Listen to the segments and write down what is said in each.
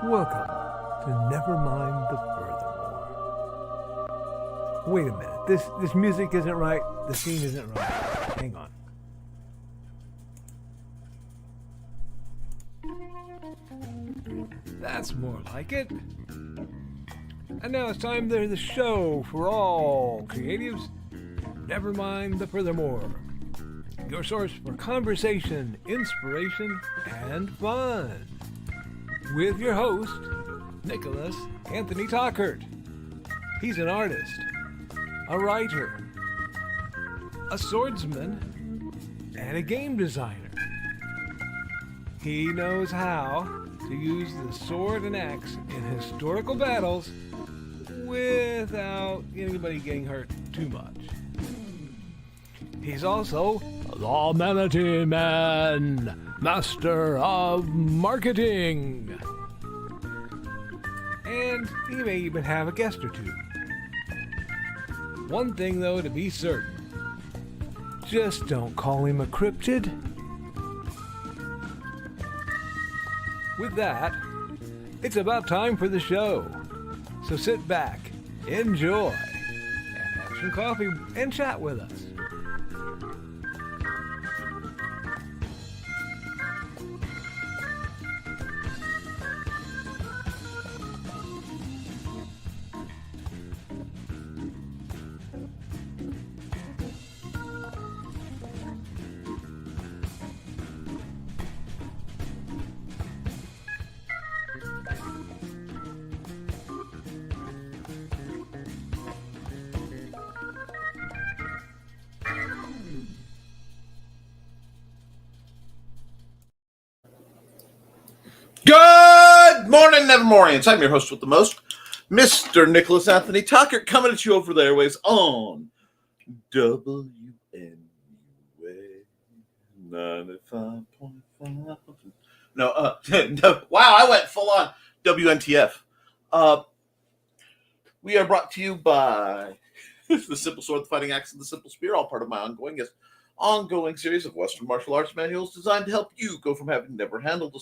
Welcome to Nevermind the Furthermore. Wait a minute, this music isn't right, the scene isn't right. Hang on. That's more like it. And now it's time for the show for all creatives. Nevermind the Furthermore. Your source for conversation, inspiration, and fun. With your host, Nicholas Anthony Tockert. He's an artist, a writer, a swordsman, and a game designer. He knows how to use the sword and axe in historical battles without anybody getting hurt too much. He's also the Manatee Man, master of marketing. And he may even have a guest or two. One thing, though, to be certain. Just don't call him a cryptid. With that, it's about time for the show. So sit back, enjoy, and have some coffee and chat with us. Good morning, Nevermorians. I'm your host with the most, Mr. Nicholas Anthony Tockert, coming at you over the airways on WNUA 95.5. No, wow, I went full on WNTF. We are brought to you by the Simple Sword, the Fighting Axe, and the Simple Spear, all part of my ongoing series of Western martial arts manuals designed to help you go from having never handled a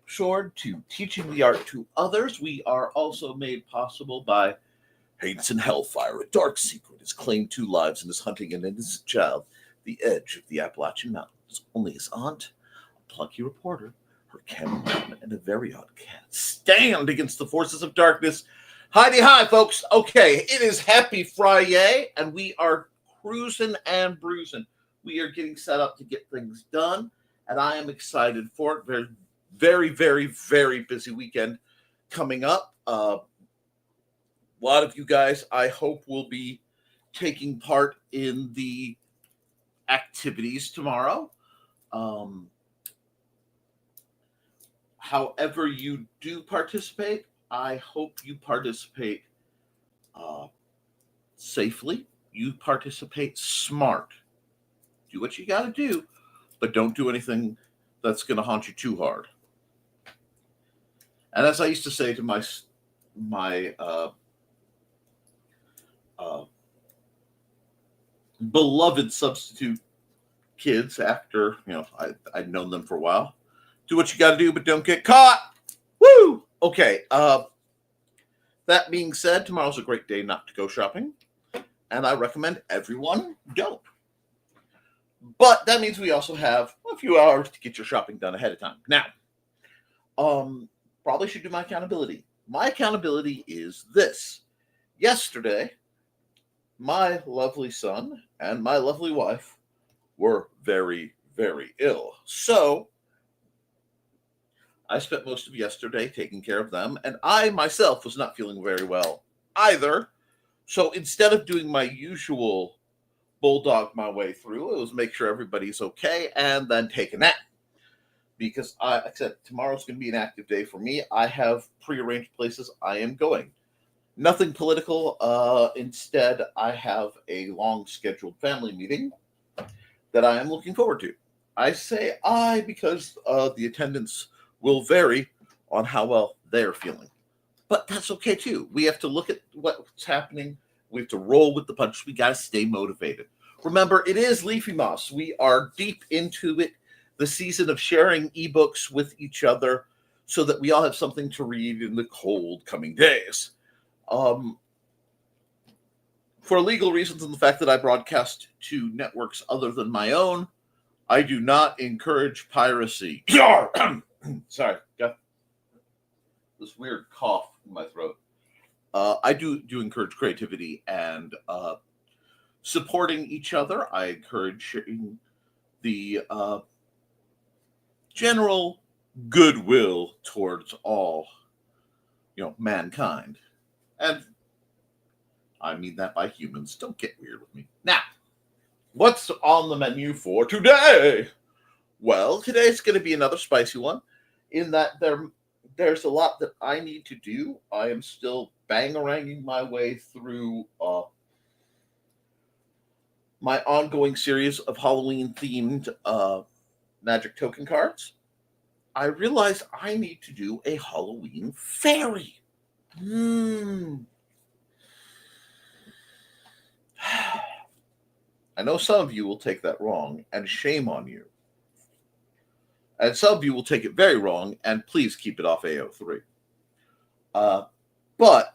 sword to teaching the art to others. We are also made possible by Hades and Hellfire. A dark secret is claimed 2 lives and is hunting an innocent child, the edge of the Appalachian Mountains. Only his aunt, a plucky reporter, her cameraman, and a very odd cat stand against the forces of darkness. Hi, folks. Okay, it is Happy Friday, and we are cruising and bruising. We are getting set up to get things done, and I am excited for it. Very, very, very busy weekend coming up. A lot of you guys, I hope, will be taking part in the activities tomorrow. However you do participate, I hope you participate safely. You participate smart. Do what you got to do, but don't do anything that's going to haunt you too hard. And as I used to say to my beloved substitute kids after, I'd known them for a while, do what you got to do, but don't get caught. Woo! Okay. That being said, tomorrow's a great day not to go shopping, and I recommend everyone don't. But that means we also have a few hours to get your shopping done ahead of time. Now, probably should do my accountability. My accountability is this. Yesterday, my lovely son and my lovely wife were very, very ill. So I spent most of yesterday taking care of them, and I myself was not feeling very well either. So instead of doing my usual bulldog my way through, it was make sure everybody's okay and then take a nap. Because I said tomorrow's going to be an active day for me. I have prearranged places I am going. Nothing political. Instead, I have a long scheduled family meeting that I am looking forward to. I say I because the attendance will vary on how well they're feeling. But that's okay too. We have to look at what's happening. We have to roll with the punches. We got to stay motivated. Remember, it is Leafy Moss. We are deep into it. The season of sharing ebooks with each other so that we all have something to read in the cold coming days. For legal reasons and the fact that I broadcast to networks other than my own, I do not encourage piracy. Sorry, got this weird cough in my throat. I do encourage creativity and supporting each other. I encourage sharing the general goodwill towards all, mankind. And I mean that by humans. Don't get weird with me. Now, what's on the menu for today? Well, today's going to be another spicy one in that there's a lot that I need to do. I am still bang-a-ranging my way through my ongoing series of Halloween-themed magic token cards. I realized I need to do a Halloween fairy. I know some of you will take that wrong, and shame on you. And some of you will take it very wrong, and please keep it off AO3. But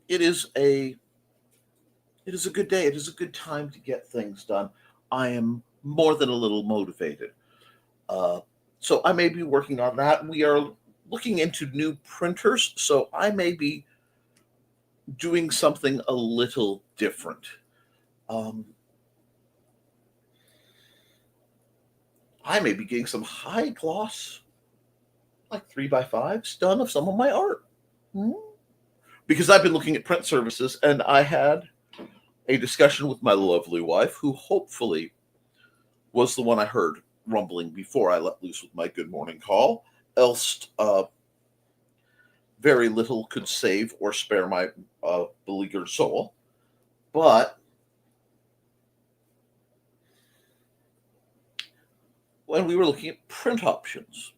it is a good day. It is a good time to get things done. I am more than a little motivated. So I may be working on that. We are looking into new printers, so I may be doing something a little different. I may be getting some high gloss, like 3x5s done of some of my art. Because I've been looking at print services, and I had a discussion with my lovely wife, who hopefully was the one I heard rumbling before I let loose with my good morning call. Else, very little could save or spare my beleaguered soul. But when we were looking at print options,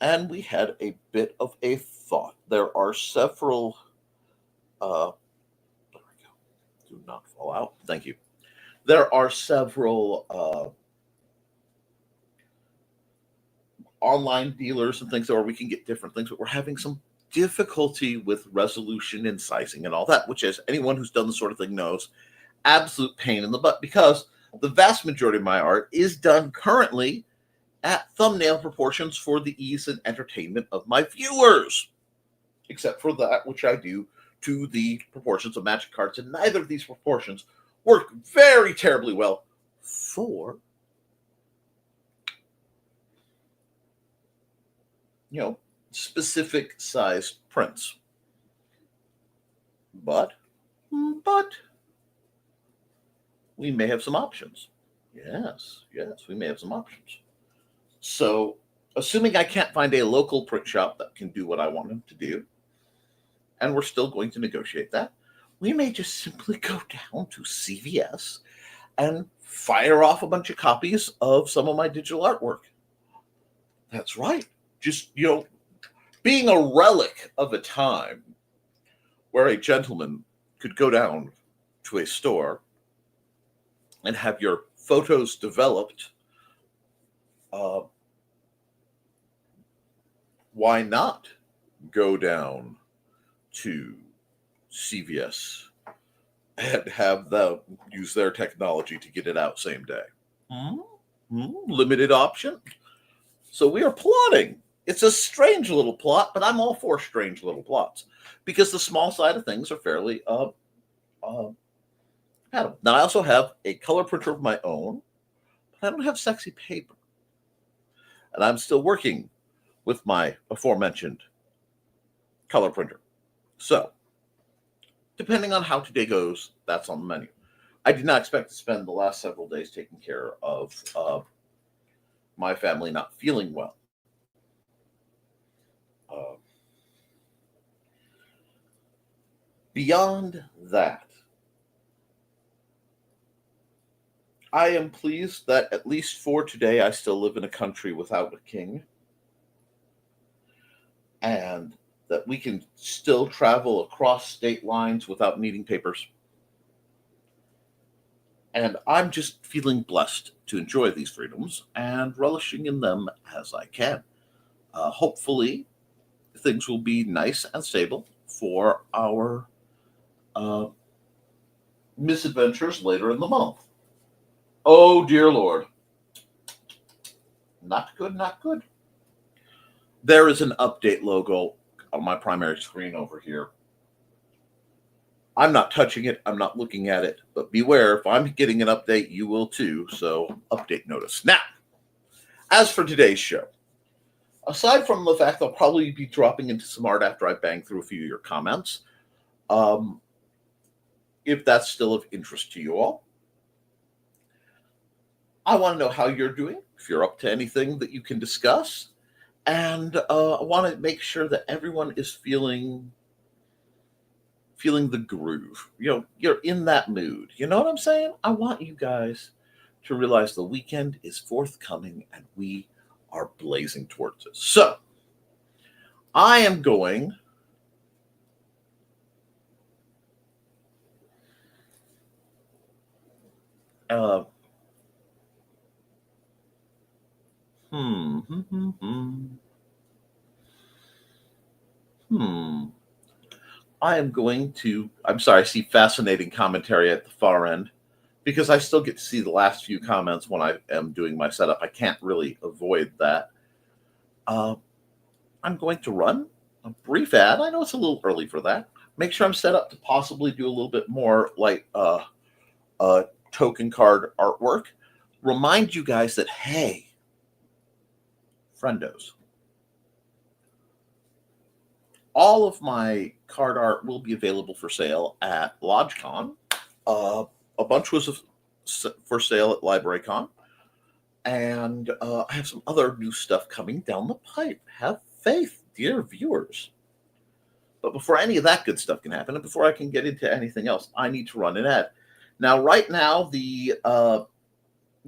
and we had a bit of a thought. There are several. There we go. Do not fall out. Thank you. There are several online dealers and things where we can get different things, but we're having some difficulty with resolution and sizing and all that, which, as anyone who's done the sort of thing knows, absolute pain in the butt, because the vast majority of my art is done currently at thumbnail proportions for the ease and entertainment of my viewers, except for that which I do to the proportions of magic cards, and neither of these proportions work very terribly well for specific size prints. But we may have some options. Yes, we may have some options. So, assuming I can't find a local print shop that can do what I want them to do, and we're still going to negotiate that, we may just simply go down to CVS and fire off a bunch of copies of some of my digital artwork. That's right. Just, being a relic of a time where a gentleman could go down to a store and have your photos developed, why not go down to CVS and have them use their technology to get it out same day? Limited option. So we are plotting. It's a strange little plot, but I'm all for strange little plots because the small side of things are fairly Now, I also have a color printer of my own, but I don't have sexy paper. And I'm still working with my aforementioned color printer. So, depending on how today goes, that's on the menu. I did not expect to spend the last several days taking care of my family not feeling well. Beyond that, I am pleased that at least for today, I still live in a country without a king, and that we can still travel across state lines without needing papers. And I'm just feeling blessed to enjoy these freedoms and relishing in them as I can. Hopefully, things will be nice and stable for our misadventures later in the month. Oh, dear Lord. Not good, not good. There is an update logo on my primary screen over here. I'm not touching it. I'm not looking at it. But beware, if I'm getting an update, you will too. So, update notice. Now, as for today's show, aside from the fact I'll probably be dropping into some art after I bang through a few of your comments, if that's still of interest to you all, I want to know how you're doing, if you're up to anything that you can discuss, and I want to make sure that everyone is feeling the groove. You're in that mood. You know what I'm saying? I want you guys to realize the weekend is forthcoming and we are blazing towards it. So, I am going I am going to, I'm sorry, I see fascinating commentary at the far end because I still get to see the last few comments when I am doing my setup. I can't really avoid that. I'm going to run a brief ad. I know it's a little early for that. Make sure I'm set up to possibly do a little bit more like token card artwork. Remind you guys that, hey, friendos, all of my card art will be available for sale at LodgeCon. A bunch was for sale at LibraryCon. And I have some other new stuff coming down the pipe. Have faith, dear viewers. But before any of that good stuff can happen, and before I can get into anything else, I need to run an ad. Now, right now, the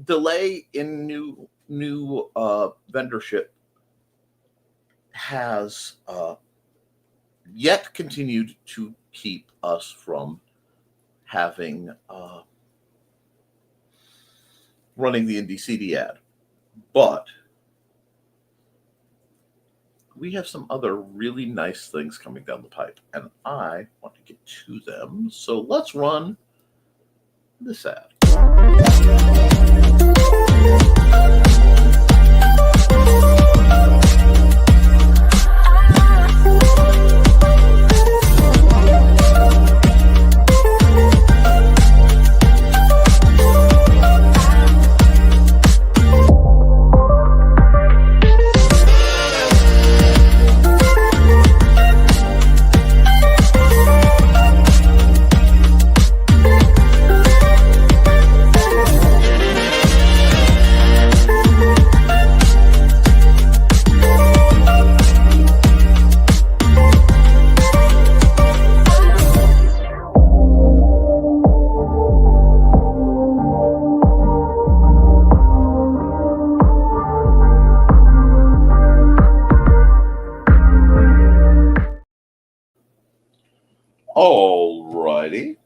delay in new vendorship has yet continued to keep us from having running the Indie CD ad. But we have some other really nice things coming down the pipe, and I want to get to them. So let's run this ad. Alrighty.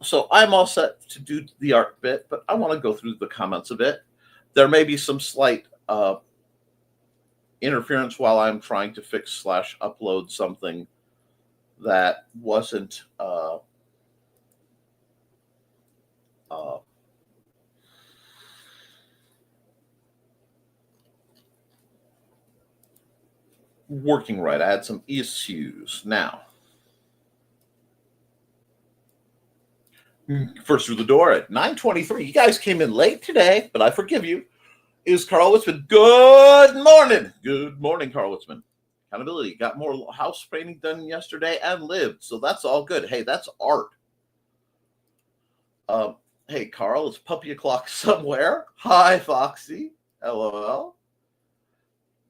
So I'm all set to do the art bit, but I want to go through the comments a bit. There may be some slight interference while I'm trying to fix / upload something that wasn't working right. I had some issues. Now, first through the door at 9:23. You guys came in late today, but I forgive you. Is Carl Witzman. Good morning. Good morning, Carl Witzman. Accountability. Got more house painting done yesterday and lived, so that's all good. Hey, that's art. Hey, Carl, is puppy o'clock somewhere? Hi, Foxy. LOL.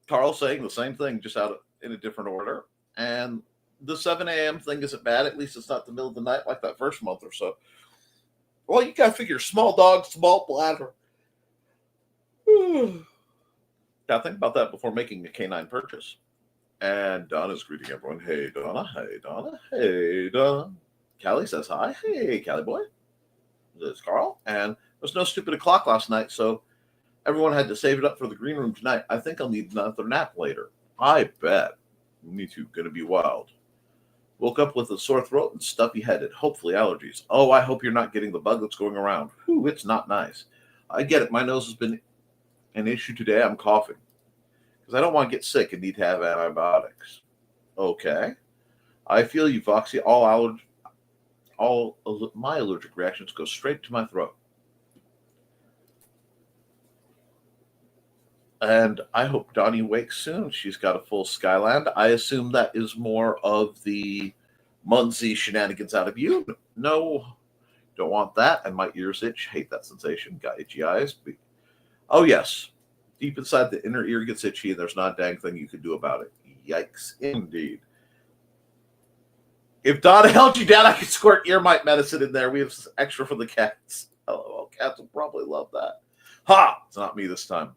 Carl saying the same thing, just out in a different order. And the 7 a.m. thing isn't bad. At least it's not the middle of the night like that first month or so. Well, you got to figure small dog, small bladder. Now think about that before making a canine purchase. And Donna's greeting everyone. Hey, Donna. Hey, Donna. Hey, Donna. Callie says hi. Hey, Callie boy. This is Carl. And there's no stupid o'clock last night, so Everyone had to save it up for the green room tonight. I think I'll need another nap later. I bet. Me too. Gonna be wild. Woke up with a sore throat and stuffy headed. Hopefully allergies. Oh, I hope you're not getting the bug that's going around. Whew, it's not nice. I get it. My nose has been an issue today. I'm coughing because I don't want to get sick and need to have antibiotics. Okay. I feel you, Foxy. All my allergic reactions go straight to my throat. And I hope Donnie wakes soon. She's got a full Skyland. I assume that is more of the Munzie shenanigans out of you. No, don't want that. And my ears itch. Hate that sensation. Got itchy eyes. Oh, yes. Deep inside the inner ear gets itchy, and there's not a dang thing you can do about it. Yikes, indeed. If Donna held you down, I could squirt ear mite medicine in there. We have extra for the cats. Oh, cats will probably love that. Ha! It's not me this time.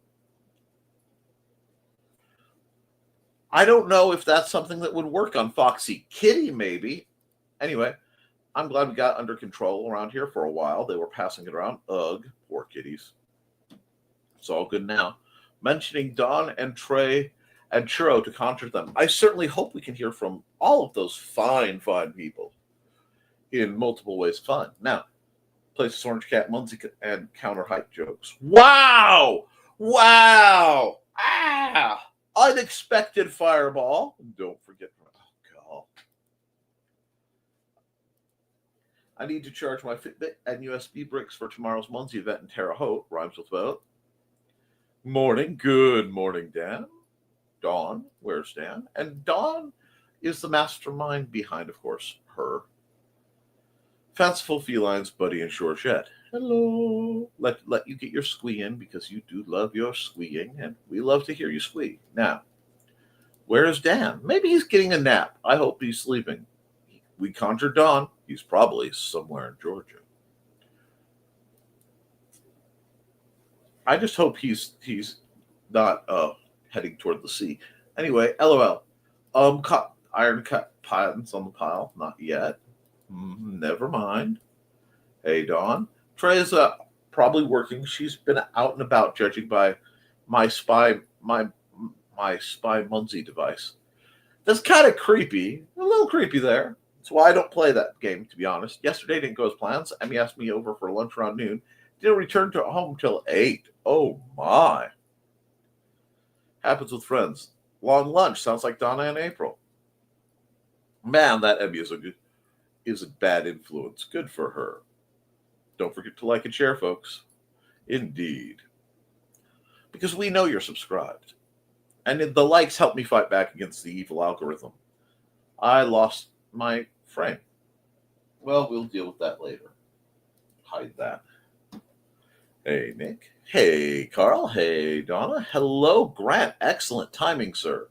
I don't know if that's something that would work on Foxy Kitty, maybe. Anyway, I'm glad we got under control around here for a while. They were passing it around. Ugh, poor kitties. It's all good now. Mentioning Don and Trey and Churro to conjure them. I certainly hope we can hear from all of those fine people in multiple ways fun. Now, places Orange Cat, Munzie, and counter height jokes. Wow! Wow! Ah! Unexpected fireball. Don't forget. Oh, God. I need to charge my Fitbit and USB bricks for tomorrow's Munzie event in Terre Haute. Rhymes with vote. Morning. Good morning, Dan. Dawn. Where's Dan? And Dawn is the mastermind behind, of course, her. Fanciful felines, Buddy and Georgette. Hello. Let you get your squee in because you do love your squeeing, and we love to hear you squee. Now, where is Dan? Maybe he's getting a nap. I hope he's sleeping. We conjured Don. He's probably somewhere in Georgia. I just hope he's not heading toward the sea. Anyway, LOL. Iron cut patents on the pile. Not yet. Never mind. Hey, Dawn. Trey's probably working. She's been out and about, judging by my spy Munzie device. That's kind of creepy. A little creepy there. That's why I don't play that game, to be honest. Yesterday didn't go as planned. Emmy asked me over for lunch around noon. Didn't return to home till 8. Oh, my. Happens with friends. Long lunch. Sounds like Donna and April. Man, that Emmy is a bad influence. Good for her. Don't forget to like and share, folks. Indeed. Because we know you're subscribed. And the likes help me fight back against the evil algorithm. I lost my frame. Well, we'll deal with that later. Hide that. Hey, Nick. Hey, Carl. Hey, Donna. Hello, Grant. Excellent timing, sir.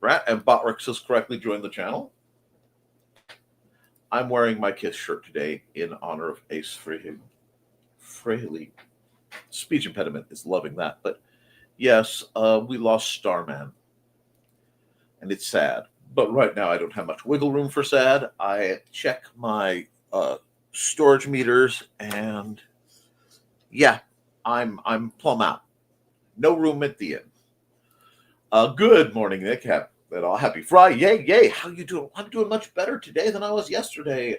Grant and Botrix has correctly joined the channel. I'm wearing my KISS shirt today in honor of Ace Frehley. Speech impediment is loving that. But yes, we lost Starman. And it's sad. But right now I don't have much wiggle room for sad. I check my storage meters and yeah, I'm plumb out. No room at the inn. Good morning, Nick. Happy Friday. Yay. How you doing? I'm doing much better today than I was yesterday.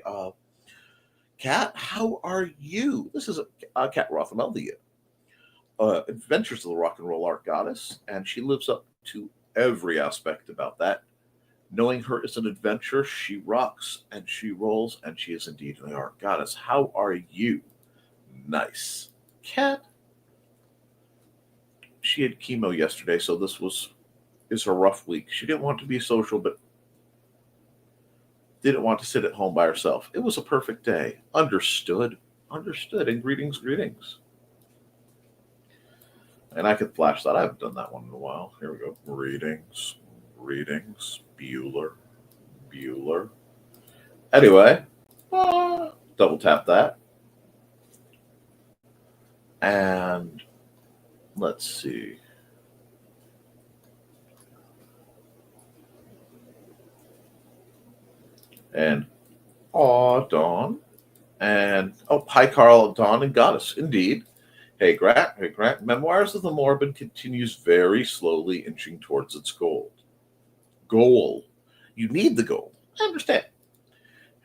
Kat, how are you? This is Kat Rothamel, the Adventures of the Rock and Roll Art Goddess, and she lives up to every aspect about that. Knowing her is an adventure, she rocks and she rolls, and she is indeed an art goddess. How are you? Nice. Kat, she had chemo yesterday, so this is a rough week. She didn't want to be social, but didn't want to sit at home by herself. It was a perfect day. Understood. And greetings. And I could flash that. I haven't done that one in a while. Here we go. Greetings. Bueller. Anyway, double tap that. And let's see. And Dawn. And hi, Carl, Dawn, and Goddess. Indeed. Hey, Grant. Hey, Grant. Memoirs of the Morbid continues very slowly inching towards its goal. Goal. You need the goal. I understand.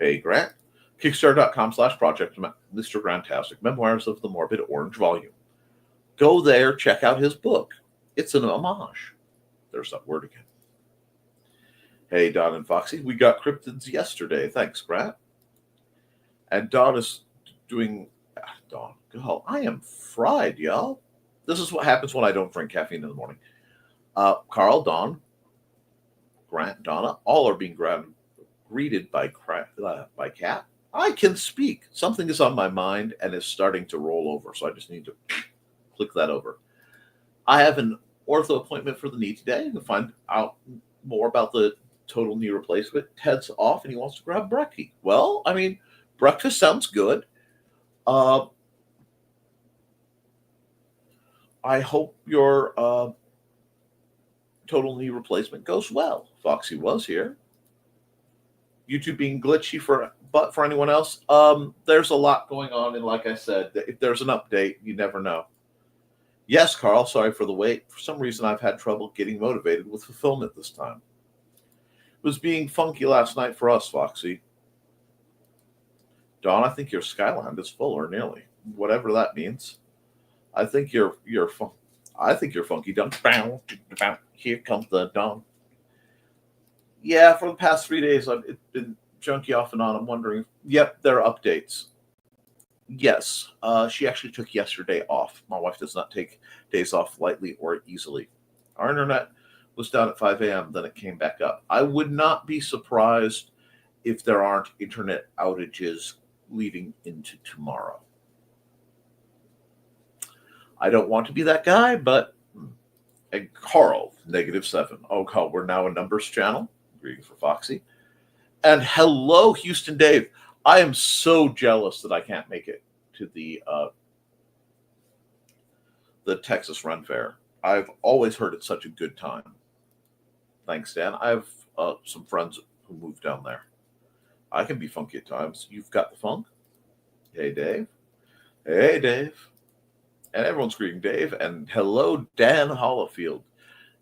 Hey, Grant. Kickstarter.com/project Mr. Grantastic. Memoirs of the Morbid Orange Volume. Go there, check out his book. It's an homage. There's that word again. Hey, Don and Foxy. We got cryptids yesterday. Thanks, Grant. And Don is doing... Don, God, I am fried, y'all. This is what happens when I don't drink caffeine in the morning. Carl, Don, Grant, Donna, all are being greeted by Kat. I can speak. Something is on my mind and is starting to roll over, so I just need to click that over. I have an ortho appointment for the knee today to find out more about the total knee replacement. Ted's off and he wants to grab brekkie. Well, I mean, breakfast sounds good. I hope your total knee replacement goes well. Foxy was here. YouTube being glitchy but for anyone else, there's a lot going on, and like I said, if there's an update, you never know. Yes, Carl, sorry for the wait. For some reason, I've had trouble getting motivated with fulfillment this time. It was being funky last night for us, Foxy. Dawn, I think your Skyland is full, or nearly. Whatever that means. I think you're funky, Dawn. Here comes the Dawn. Yeah, for the past 3 days, it's been junky off and on. I'm wondering. Yep, there are updates. Yes, she actually took yesterday off. My wife does not take days off lightly or easily. Our internet was down at 5 a.m., then it came back up. I would not be surprised if there aren't internet outages leading into tomorrow. I don't want to be that guy, but... And Carl, -7. Oh, Carl, we're now a numbers channel. Greeting for Foxy. And hello, Houston Dave. I am so jealous that I can't make it to the Texas Run Fair. I've always heard it's such a good time. Thanks, Dan. I have some friends who moved down there. I can be funky at times. You've got the funk. Hey, Dave. Hey, Dave. And everyone's greeting Dave. And hello, Dan Hollifield.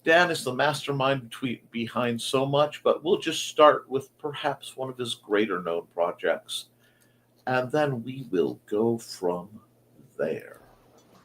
Dan is the mastermind behind so much, but we'll just start with perhaps one of his greater known projects, and then we will go from there.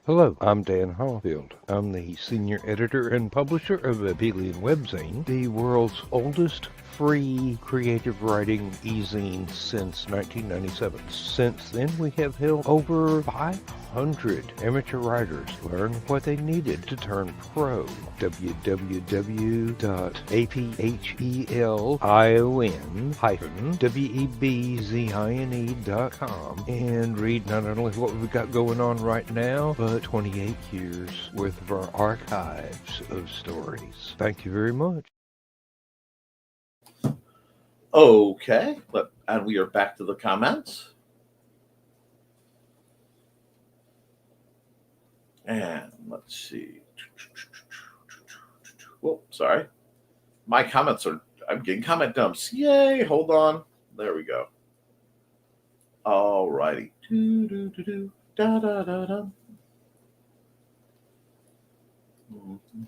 Hello, I'm Dan Hollifield. I'm the senior editor and publisher of Abelian Webzine, the world's oldest free creative writing e-zine since 1997. Since then, we have helped over 500 amateur writers learn what they needed to turn pro. www.aphelion-webzine.com and read not only what we've got going on right now, but 28 years worth of our archives of stories. Thank you very much. Okay, and we are back to the comments. And let's see. Whoa, sorry. My comments I'm getting comment dumps. Yay, hold on. There we go. All righty. Da-da-da-da. Mm-hmm.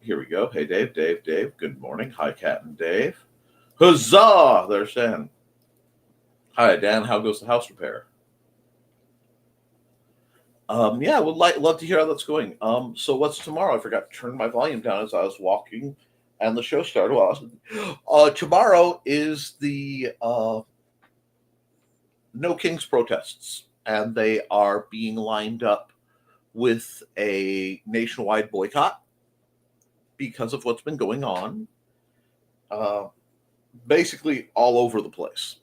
Here we go. Hey, Dave. Good morning. Hi, Kat and Dave. Huzzah! They're saying. Hi, Dan. How goes the house repair? Yeah, would love to hear how that's going. So what's tomorrow? I forgot to turn my volume down as I was walking, and the show started. Tomorrow is the No Kings protests, and they are being lined up with a nationwide boycott because of what's been going on, basically all over the place.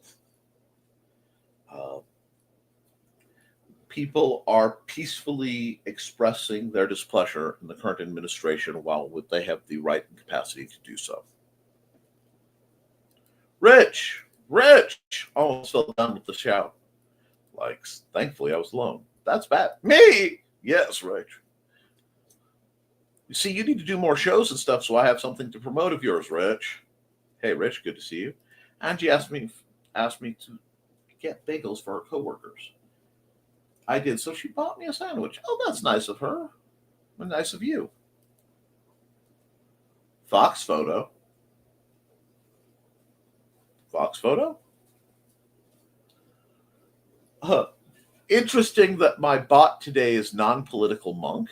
People are peacefully expressing their displeasure in the current administration while they have the right and capacity to do so. Rich! Oh, still done with the shout. Like, thankfully I was alone. That's bad. Me! Yes, Rich. You see, you need to do more shows and stuff, so I have something to promote of yours, Rich. Hey, Rich, good to see you. Angie asked me to get bagels for her coworkers. I did, so she bought me a sandwich. Oh, that's nice of her. And nice of you. Fox photo. Fox photo? Huh. Interesting that my bot today is non-political monk.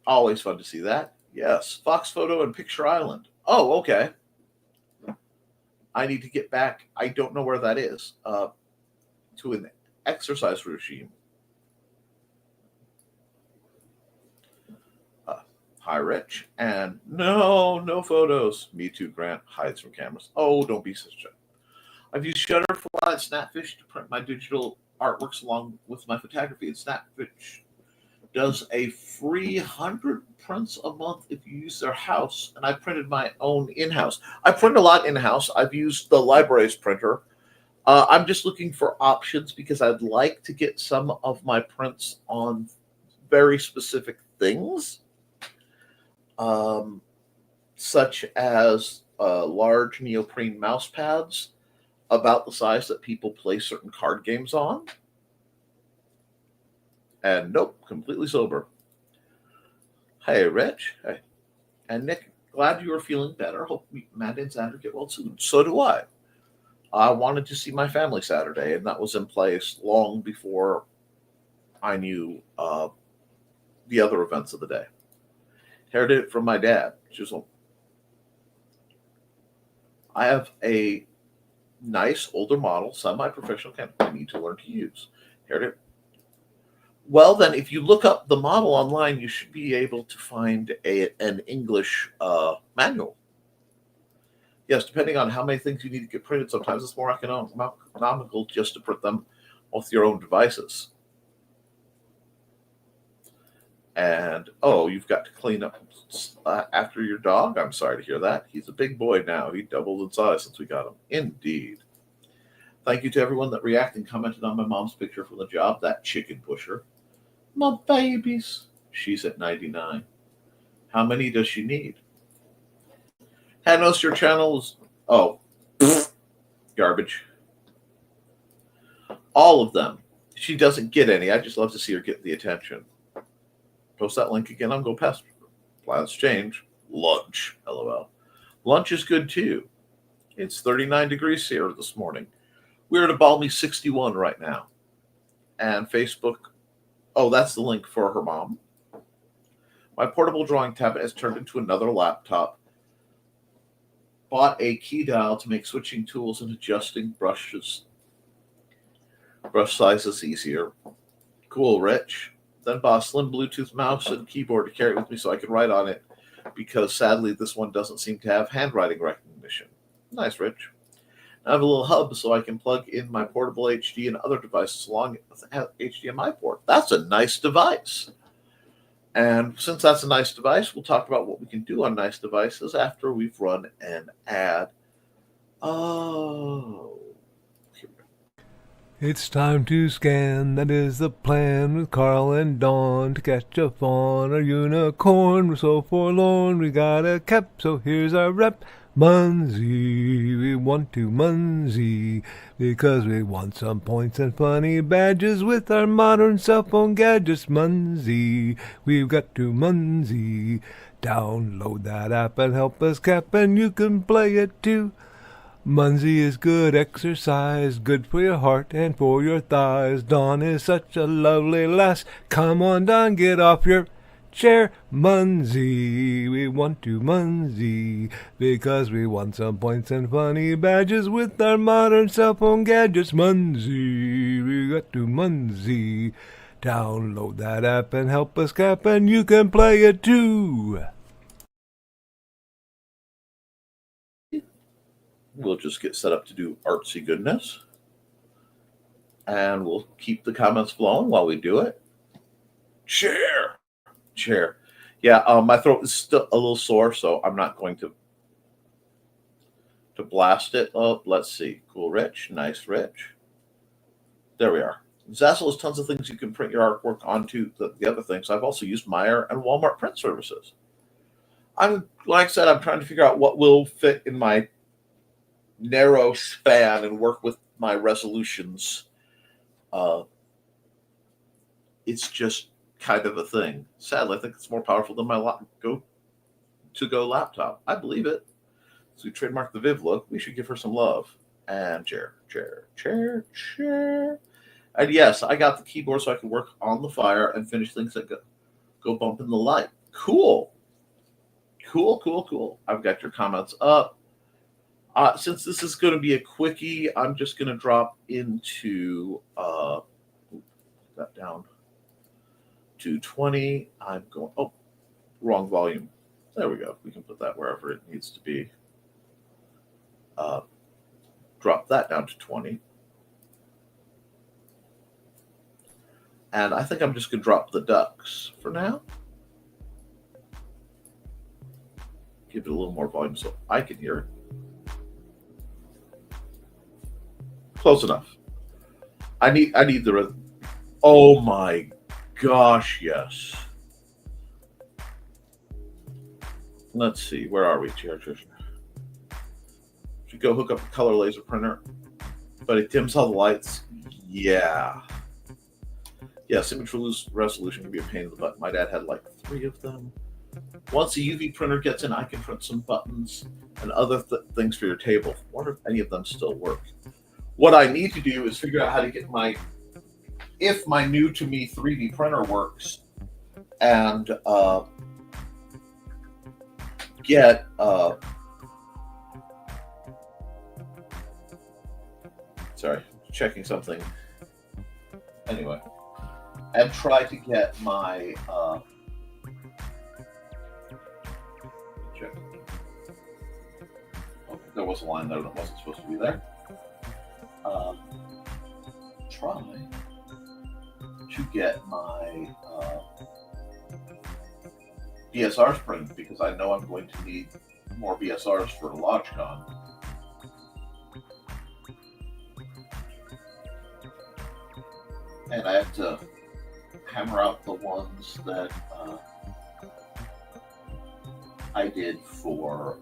Always fun to see that. Yes, Fox photo and Picture Island. Oh, okay. I need to get back. I don't know where that is. To an exercise regime. Hi, Rich. And no photos. Me too, Grant. Hides from cameras. Oh, don't be such a... I've used Shutterfly and Snapfish to print my digital artworks along with my photography. And Snapfish does a free 100 prints a month if you use their house. And I printed my own in-house. I print a lot in-house. I've used the library's printer. I'm just looking for options because I'd like to get some of my prints on very specific things, such as large neoprene mouse pads about the size that people play certain card games on. And nope, completely sober. Hey, Rich. Hey. And Nick, glad you are feeling better. Hope Matt and Xander get well soon. So do I. I wanted to see my family Saturday, and that was in place long before I knew the other events of the day. Inherited it from my dad. I have a nice older model, semi-professional camera I need to learn to use. Inherited it. Well, then, if you look up the model online, you should be able to find an English manual. Yes, depending on how many things you need to get printed, sometimes it's more economical just to print them with your own devices. And, oh, you've got to clean up after your dog? I'm sorry to hear that. He's a big boy now. He doubled in size since we got him. Indeed. Thank you to everyone that reacted and commented on my mom's picture from the job, that chicken pusher. My babies. She's at 99. How many does she need? Had noticed your channel is, garbage. All of them. She doesn't get any. I just love to see her get the attention. Post that link again. I'm going past. Plans change. Lunch. LOL. Lunch is good too. It's 39 degrees here this morning. We're at a balmy 61 right now. And Facebook. Oh, that's the link for her mom. My portable drawing tablet has turned into another laptop. Bought a key dial to make switching tools and adjusting brush sizes easier. Cool, Rich. Then bought a slim Bluetooth mouse and keyboard to carry with me so I can write on it, because sadly this one doesn't seem to have handwriting recognition. Nice, Rich. I have a little hub so I can plug in my portable HD and other devices along with the HDMI port. That's a nice device. And since that's a nice device, we'll talk about what we can do on nice devices after we've run an ad. Oh. It's time to scan, that is the plan, with Carl and Dawn to catch a fawn or unicorn. We're so forlorn, we got a Koepp, so here's our rep. Munsey, we want to Munsey, because we want some points and funny badges with our modern cell phone gadgets. Munsey, we've got to Munsey. Download that app and help us Koepp, and you can play it too. Munsey is good exercise, good for your heart and for your thighs. Dawn is such a lovely lass. Come on, Dawn, get off your chair. Munsey, we want to Munsey, because we want some points and funny badges with our modern cell phone gadgets. Munsey, we got to Munsey. Download that app and help us Koepp, and you can play it too. We'll just get set up to do artsy goodness. And we'll keep the comments flowing while we do it. Chair. Yeah, my throat is still a little sore, so I'm not going to blast it. Oh, let's see. Cool, Rich. Nice, Rich. There we are. Zazzle has tons of things you can print your artwork onto. The other things, I've also used Meyer and Walmart print services. Like I said, I'm trying to figure out what will fit in my narrow span and work with my resolutions, uh, it's just kind of a thing. Sadly, I think it's more powerful than my go laptop. I believe it. So we trademarked the Viv look. We should give her some love. And chair, chair, chair, chair. And yes, I got the keyboard so I can work on the fire and finish things that go bump in the light. Cool. Cool, cool, cool. I've got your comments up. Since this is going to be a quickie, I'm just going to drop into that down to 20. I'm going, oh, wrong volume. There we go. We can put that wherever it needs to be. Drop that down to 20. And I think I'm just going to drop the ducks for now. Give it a little more volume so I can hear it. Close enough. I need the rhythm. Oh my gosh, yes. Let's see, where are we? Should go hook up a color laser printer, but it dims all the lights. Yeah. Yes, image resolution can be a pain in the butt. My dad had like 3 of them. Once the UV printer gets in, I can print some buttons and other things for your table. I wonder if any of them still work. What I need to do is figure out how to get if my new to me 3D printer works, and get sorry, checking something. Anyway, and try to get my check. Oh, there was a line there that wasn't supposed to be there. Try to get my BSRs printed, because I know I'm going to need more BSRs for LodgeCon. And I have to hammer out the ones that I did for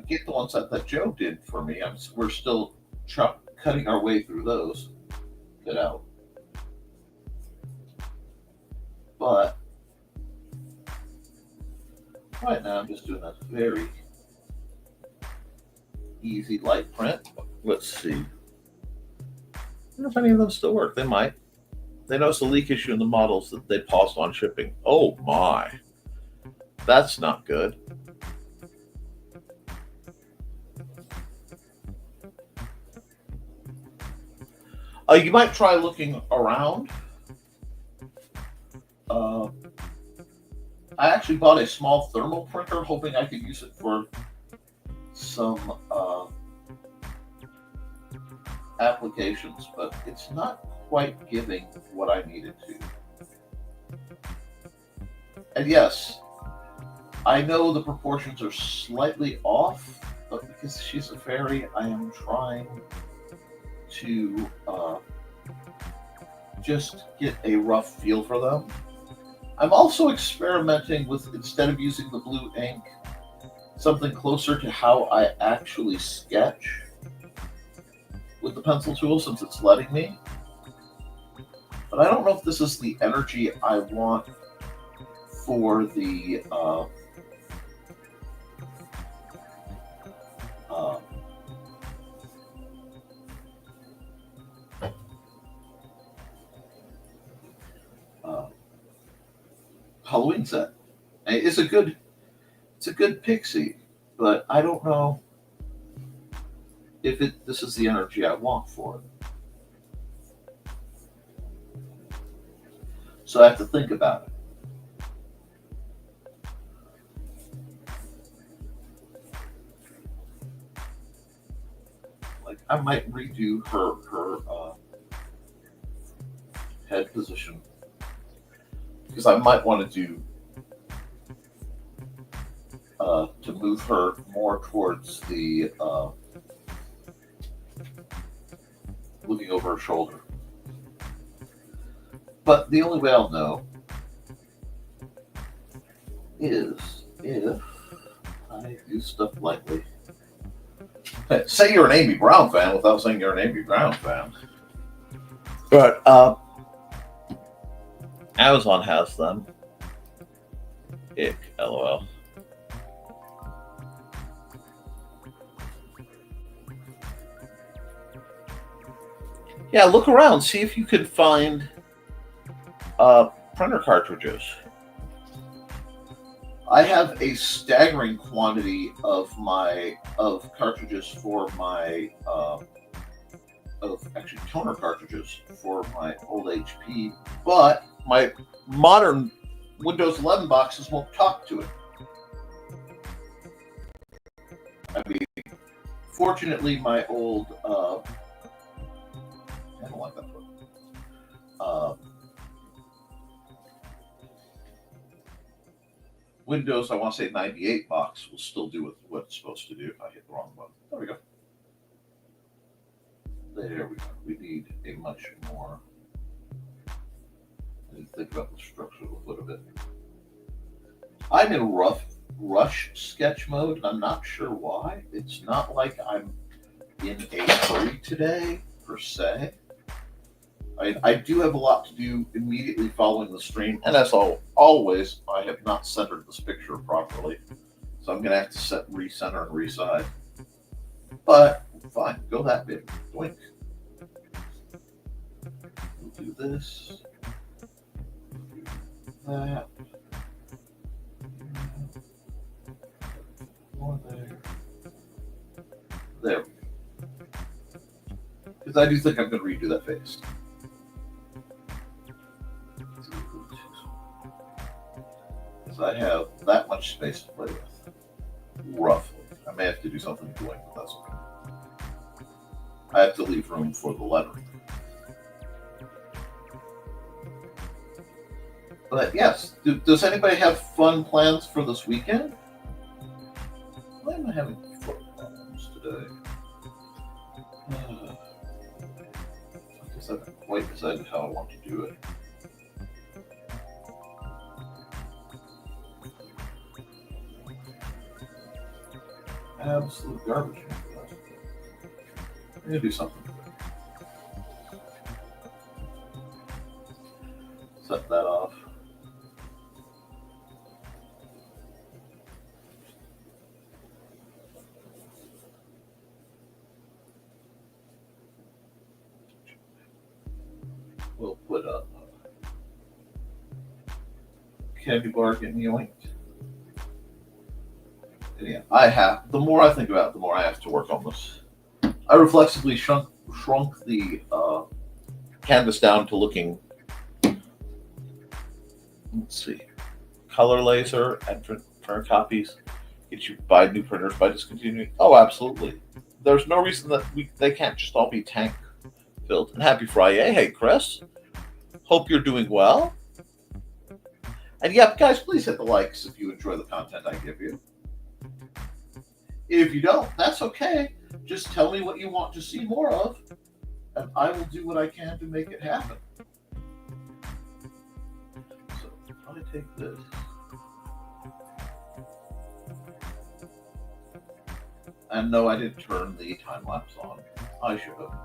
get the ones that Joe did for me. We're still cutting our way through those. Get out. But right now I'm just doing a very easy light print. Let's see. I wonder if any of them still work. They might. They noticed a leak issue in the models that they paused on shipping. Oh my. That's not good. You might try looking around. I actually bought a small thermal printer, hoping I could use it for some applications, but it's not quite giving what I needed to. And yes, I know the proportions are slightly off, but because she's a fairy, I am trying to just get a rough feel for them. I'm also experimenting with, instead of using the blue ink, something closer to how I actually sketch with the pencil tool, since it's letting me. But I don't know if this is the energy I want for the Halloween set. It's a good pixie, but I don't know if this is the energy I want for it. So I have to think about it. Like, I might redo her head position, because I might want to do to move her more towards the looking over her shoulder. But the only way I'll know is if I do stuff lightly. Say you're an Amy Brown fan without saying you're an Amy Brown fan. But Amazon has them. Ick, LOL. Yeah, look around. See if you could find printer cartridges. I have a staggering quantity of cartridges for my toner cartridges for my old HP, but my modern Windows 11 boxes won't talk to it. I mean, fortunately, my old I don't like that book. Windows, I want to say 98 box will still do what it's supposed to do. I hit the wrong button. There we go. There we go. We need a much more. I need to think about the structure of the foot of it. I'm in rush sketch mode, and I'm not sure why. It's not like I'm in a hurry today, per se. I do have a lot to do immediately following the stream, and as always, I have not centered this picture properly, so I'm going to have to recenter and resize. But fine, go that big. Doink. We'll do this. Do that. More there. There. Because I do think I'm going to redo that face. I have that much space to play with, roughly. I may have to do something doing, but that's okay. I have to leave room for the lettering. But yes, does anybody have fun plans for this weekend? Why am I having foot problems today? I guess I haven't quite decided how I want to do it. Absolute garbage. I'm gonna do something. Set that off. We'll put up candy bar getting yoinked. Yeah, the more I think about it, the more I have to work on this. I reflexively shrunk the canvas down to looking, let's see, color laser and printer copies. Get you buy new printers by discontinuing? Oh, absolutely. There's no reason that they can't just all be tank filled. And happy Friday. Hey, Chris. Hope you're doing well. And yeah, guys, please hit the likes if you enjoy the content I give you. If you don't, that's okay. Just tell me what you want to see more of, and I will do what I can to make it happen. So, I take this. And no, I didn't turn the time lapse on. I should have.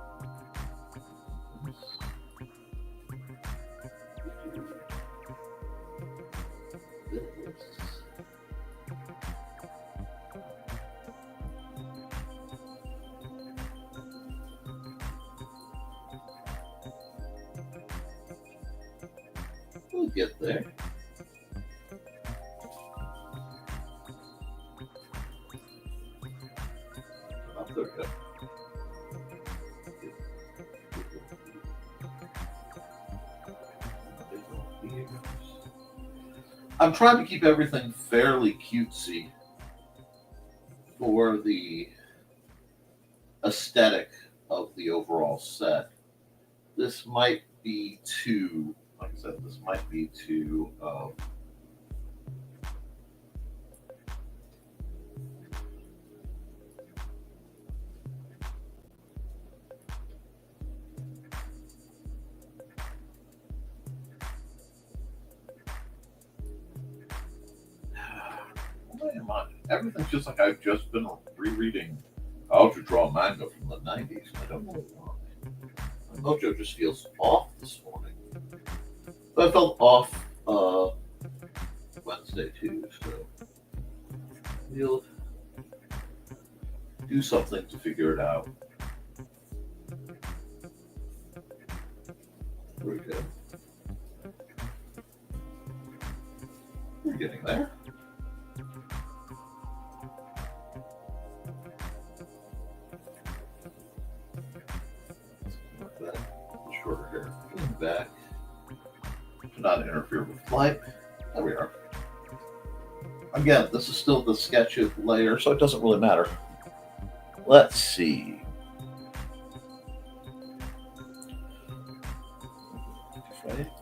We'll get there. Oh, there we go. I'm trying to keep everything fairly cutesy for the aesthetic of the overall set. This might be too, like I said, this might be too Everything feels like I've just been rereading How to Draw Manga from the 90s. I don't know why. My mojo just feels off this morning. But I felt off Wednesday too, so we'll do something to figure it out. There we go. We're getting there. Like that. Shorter hair. Getting back. To not interfere with light. There we are. Again, this is still the sketch layer, so it doesn't really matter. Let's see.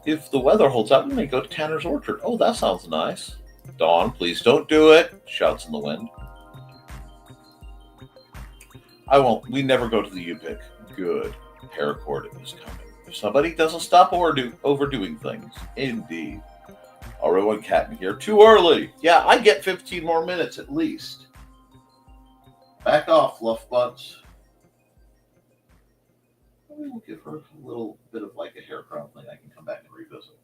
If the weather holds out, we may go to Tanner's Orchard. Oh, that sounds nice. Dawn, please don't do it. Shouts in the wind. I won't. We never go to the U-Pick. Good. Paracord is coming. If somebody doesn't stop overdoing things. Indeed. Everyone catting here. Too early. Yeah, I get 15 more minutes at least. Back off, Fluff Butts. Maybe we'll give her a little bit of like a hair crown thing I can come back and revisit.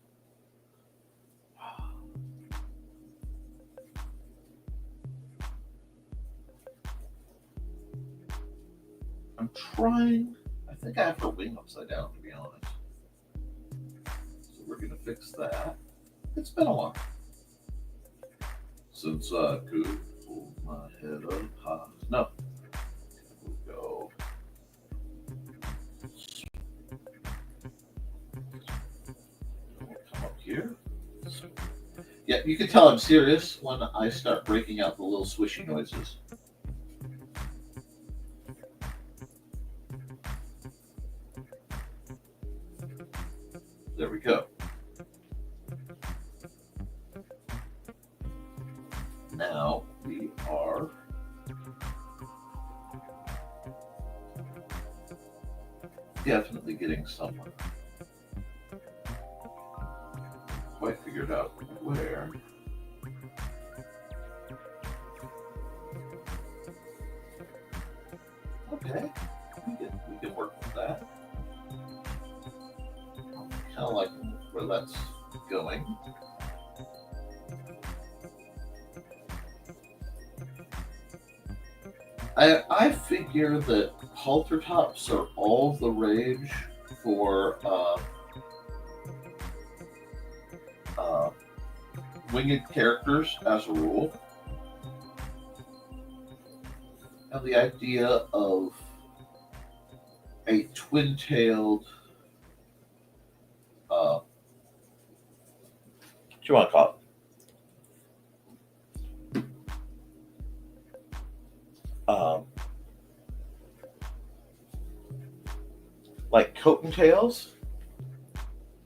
I'm trying. I think I have her wing upside down, to be honest. So we're going to fix that. It's been a while since I could hold my head up high. No. We'll go. Come up here. Yeah, you can tell I'm serious when I start breaking out the little swishy noises. There we go. Now we are definitely getting somewhere. Quite figured out where. Okay, we can work with that. Kind of like where that's going. I figure that halter tops are all the rage for winged characters as a rule. And the idea of a twin-tailed what you want to call it? Like coat and tails,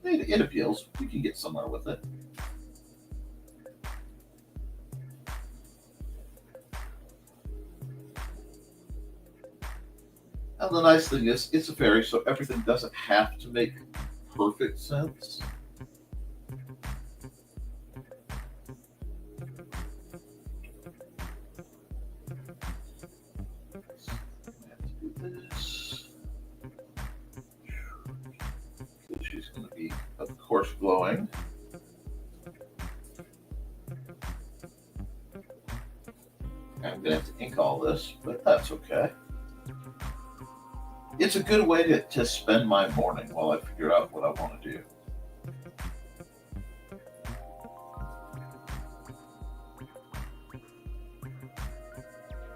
it appeals. We can get somewhere with it. And the nice thing is, it's a fairy, so everything doesn't have to make perfect sense. She's going to be, of course, glowing. I'm going to have to ink all this, but that's okay. It's a good way to spend my morning while I figure out what I want to do.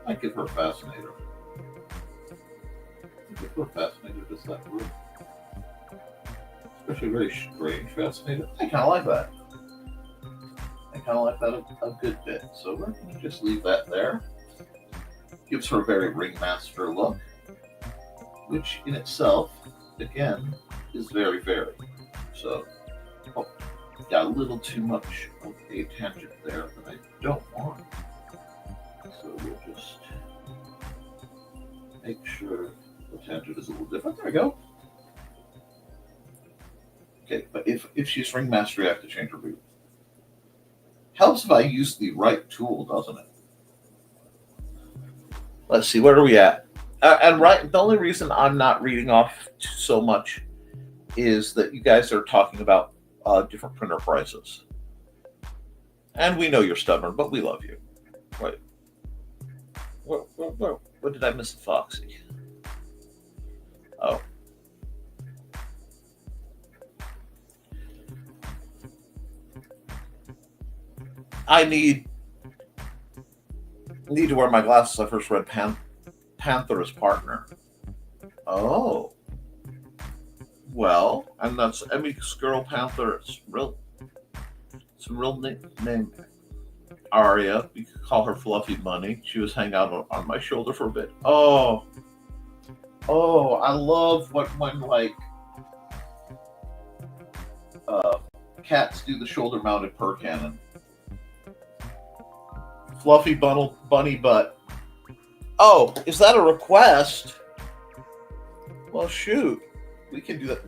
I give her a fascinator. Give her a fascinator, does that work? Especially a very strange fascinator. I kind of like that. I kind of like that a good bit. So we're going to just leave that there. Gives her a very ringmaster look, which in itself, again, is very fairy. So, got a little too much of a tangent there that I don't want. So we'll just make sure the tangent is a little different. There we go. Okay, but if she's ringmaster, I have to change her boot. Helps if I use the right tool, doesn't it? Let's see, where are we at? And right, the only reason I'm not reading off so much is that you guys are talking about different printer prices. And we know you're stubborn, but we love you. Wait. What did I miss the Foxy? Oh. I need to wear my glasses. I first read Panther as partner. Oh. Well, and that's Girl Panther. It's a real name. Aria, you could call her Fluffy Bunny. She was hanging out on my shoulder for a bit. Oh, I love when like cats do the shoulder mounted purr cannon. Fluffy bunny butt. Oh, is that a request? Well, shoot. We can do that.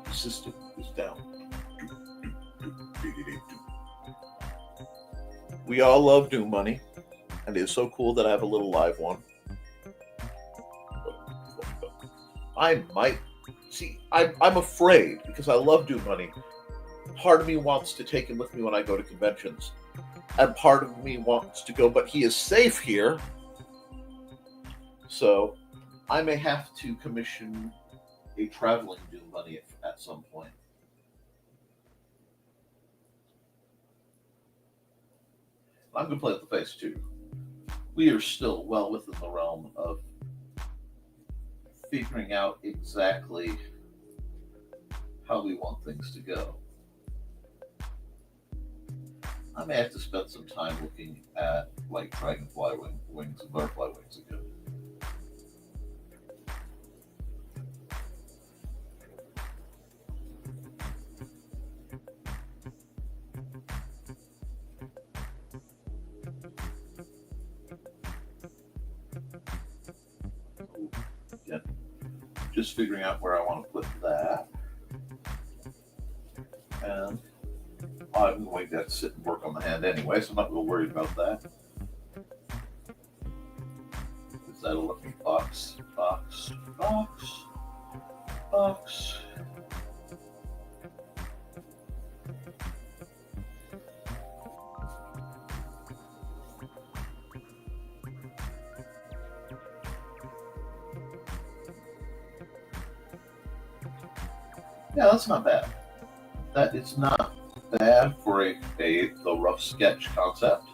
The system is down. We all love Doom Money, and it is so cool that I have a little live one. I might see. I'm afraid because I love Doom Money. Part of me wants to take him with me when I go to conventions, and part of me wants to go, but he is safe here. So I may have to commission a traveling Doom Bunny at some point. I'm going to play with the face too. We are still well within the realm of figuring out exactly how we want things to go. I may have to spend some time looking at like dragonfly wings and butterfly wings again. Again, just figuring out where I want to put that. And I'm going to have to sit and work on the hand anyway, so I'm not real worried about that. Is that a looking box? Box. Yeah, that's not bad. That is not bad for the rough sketch concept.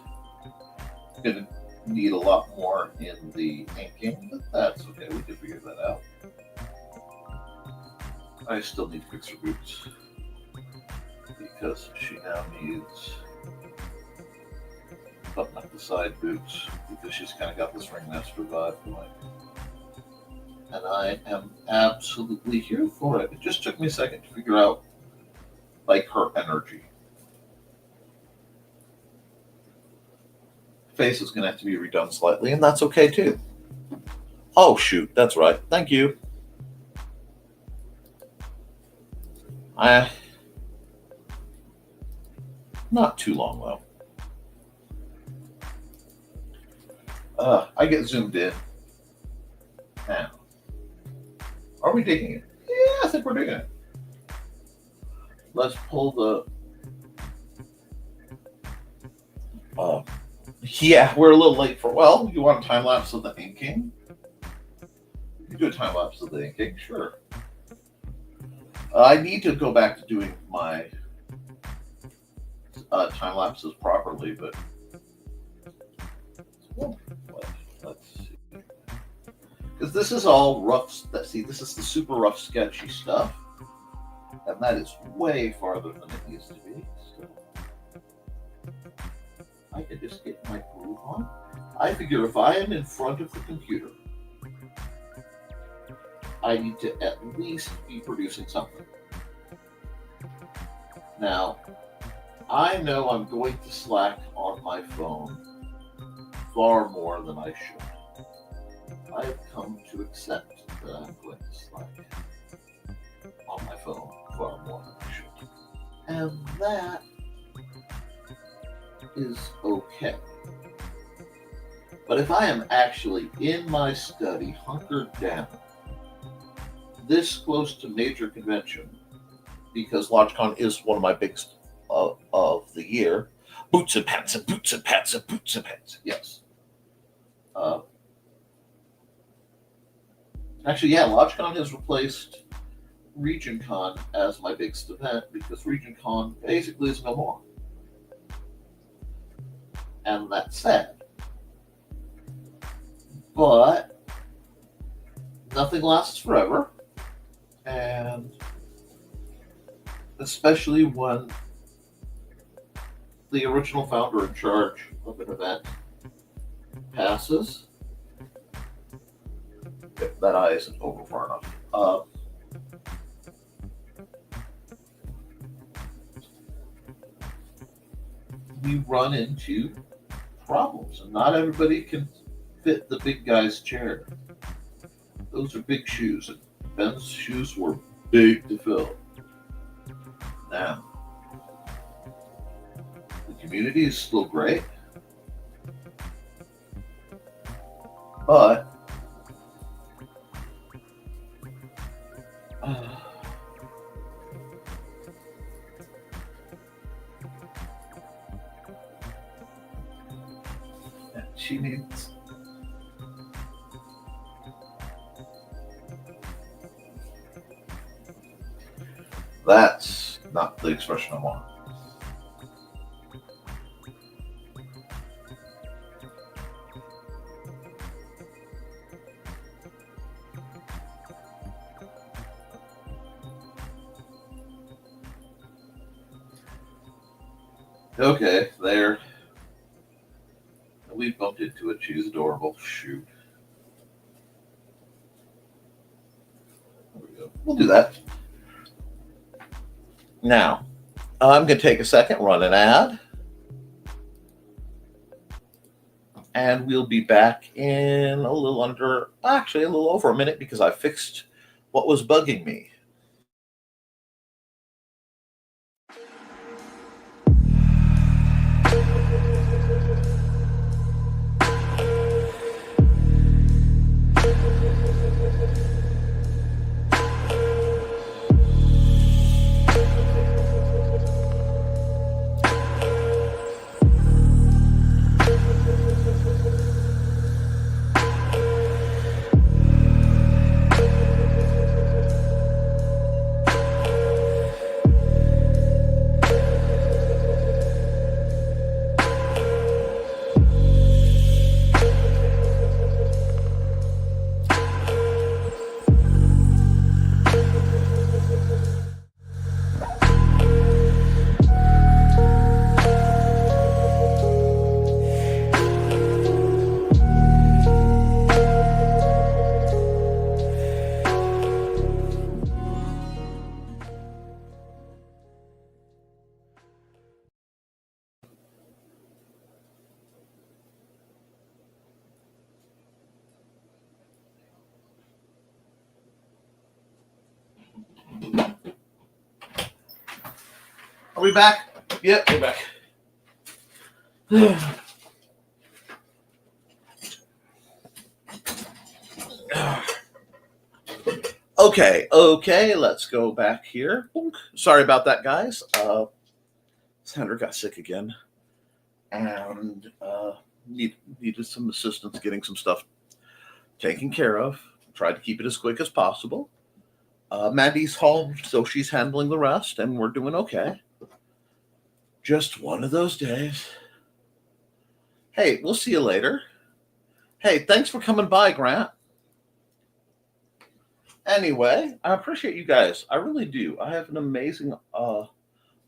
Going to need a lot more in the inking, but that's okay. We can figure that out. I still need to fix her boots because she now needs button up the side boots because she's kind of got this ringmaster vibe going. And I am absolutely here for it. It just took me a second to figure out like her energy. Face is going to have to be redone slightly, and that's okay too. Oh shoot, that's right. Thank you. Not too long though. I get zoomed in. Now, are we digging it? Yeah, I think we're digging it. Let's pull the. Yeah, we're a little late for. Well, you want a time lapse of the inking? You can do a time lapse of the inking, sure. I need to go back to doing my time lapses properly, but let's see. Because this is all rough. See, this is the super rough, sketchy stuff, and that is way farther than it used to be. So I can just get my groove on. I figure if I am in front of the computer, I need to at least be producing something. Now, I know I'm going to slack on my phone far more than I should. I have come to accept that I'm going to slack on my phone far more than I should. And that is okay. But if I am actually in my study, hunkered down, this close to major convention, because LaunchCon is one of my biggest of the year, boots and pants and boots and pants and boots and pants. Yes. Actually, yeah, LaunchCon has replaced RegionCon as my biggest event because RegionCon basically is no more. And that's sad. But nothing lasts forever. And especially when the original founder in charge of an event passes. If that eye isn't over far enough. We run into problems, and not everybody can fit the big guy's chair. Those are big shoes, and Ben's shoes were big to fill. Now, the community is still great, but she needs. That's not the expression I want. Okay, there. We bumped into it. She's adorable. Shoot. There we go. We'll do that. Now, I'm going to take a second, run an ad, and we'll be back in a little over a minute because I fixed what was bugging me. Are we back? Yep, we're back. Okay, let's go back here. Sorry about that, guys. Sandra got sick again and needed some assistance getting some stuff taken care of. Tried to keep it as quick as possible. Mandy's home, so she's handling the rest, and we're doing okay. Just one of those days. Hey, we'll see you later. Hey, thanks for coming by, Grant. Anyway, I appreciate you guys. I really do. I have an amazing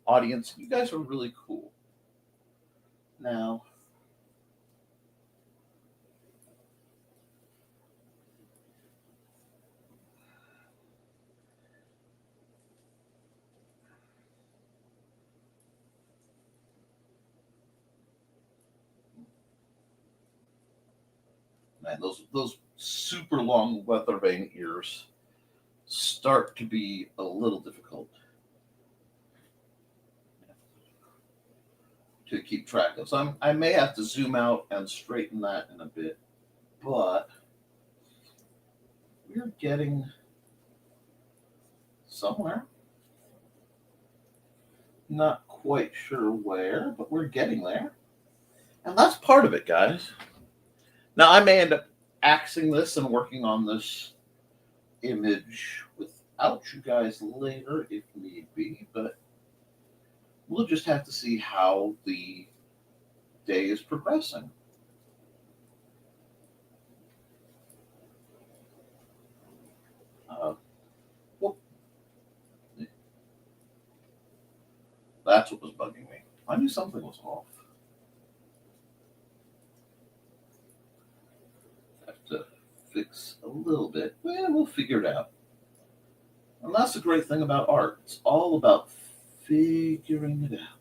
audience. You guys are really cool. Now, man, those super long weather vane ears start to be a little difficult. to keep track of. So I may have to zoom out and straighten that in a bit, but we're getting somewhere. Not quite sure where, but we're getting there. And that's part of it, guys. Now, I may end up axing this and working on this image without you guys later if need be, but we'll just have to see how the day is progressing. Well, that's what was bugging me. I knew something was off. Have to fix a little bit. Well, we'll figure it out. And that's the great thing about art. It's all about figuring it out.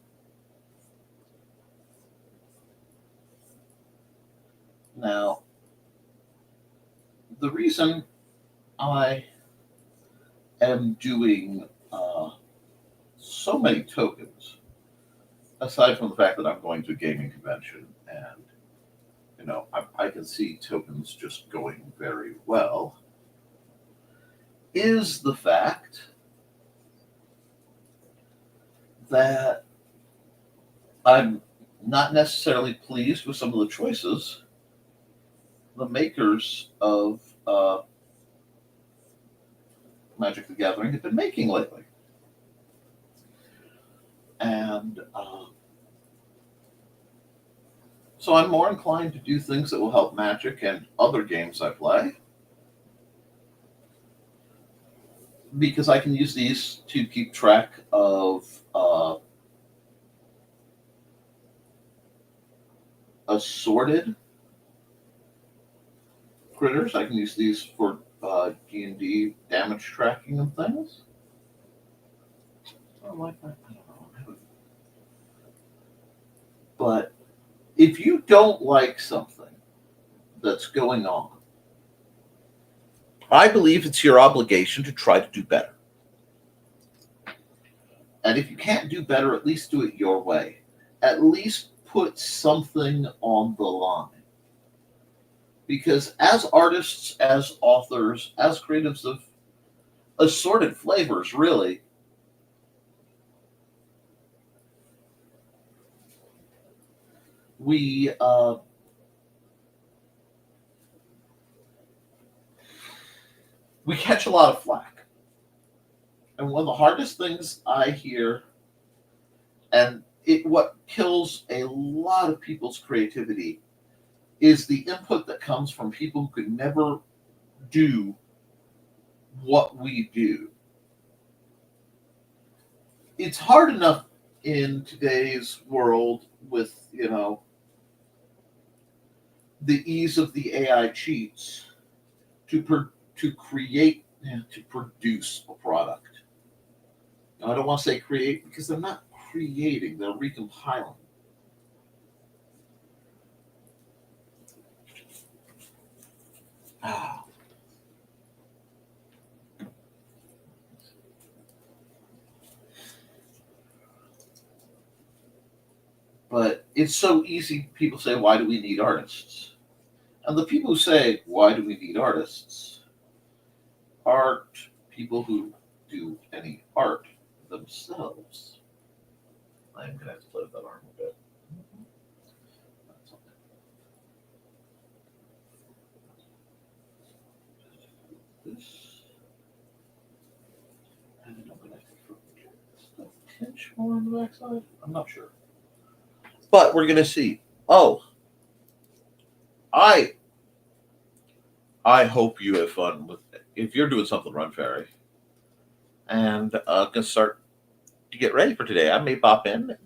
Now, the reason I am doing so many tokens, aside from the fact that I'm going to a gaming convention and, you know, I can see tokens just going very well, is the fact that I'm not necessarily pleased with some of the choices the makers of Magic the Gathering have been making lately. And so I'm more inclined to do things that will help Magic and other games I play, because I can use these to keep track of assorted critters. I can use these for D&D damage tracking and things. I don't like that. I don't know. But if you don't like something that's going on, I believe it's your obligation to try to do better. And if you can't do better, at least do it your way. At least put something on the line. Because as artists, as authors, as creatives of assorted flavors, really, we catch a lot of flack. And one of the hardest things I hear, and what kills a lot of people's creativity, is the input that comes from people who could never do what we do. It's hard enough in today's world with, you know, the ease of the AI cheats to create and to produce a product. Now, I don't want to say create, because they're not creating, they're recompiling. But it's so easy. People say, why do we need artists? And the people who say, why do we need artists, aren't people who do any art themselves. I'm going to have to play with that arm a bit. That's okay. This. And then I'm going to have to pinch more on the backside. I'm not sure. But we're going to see. Oh, I hope you have fun with it. If you're doing something, Run Fairy. And going to start to get ready for today. I may pop in.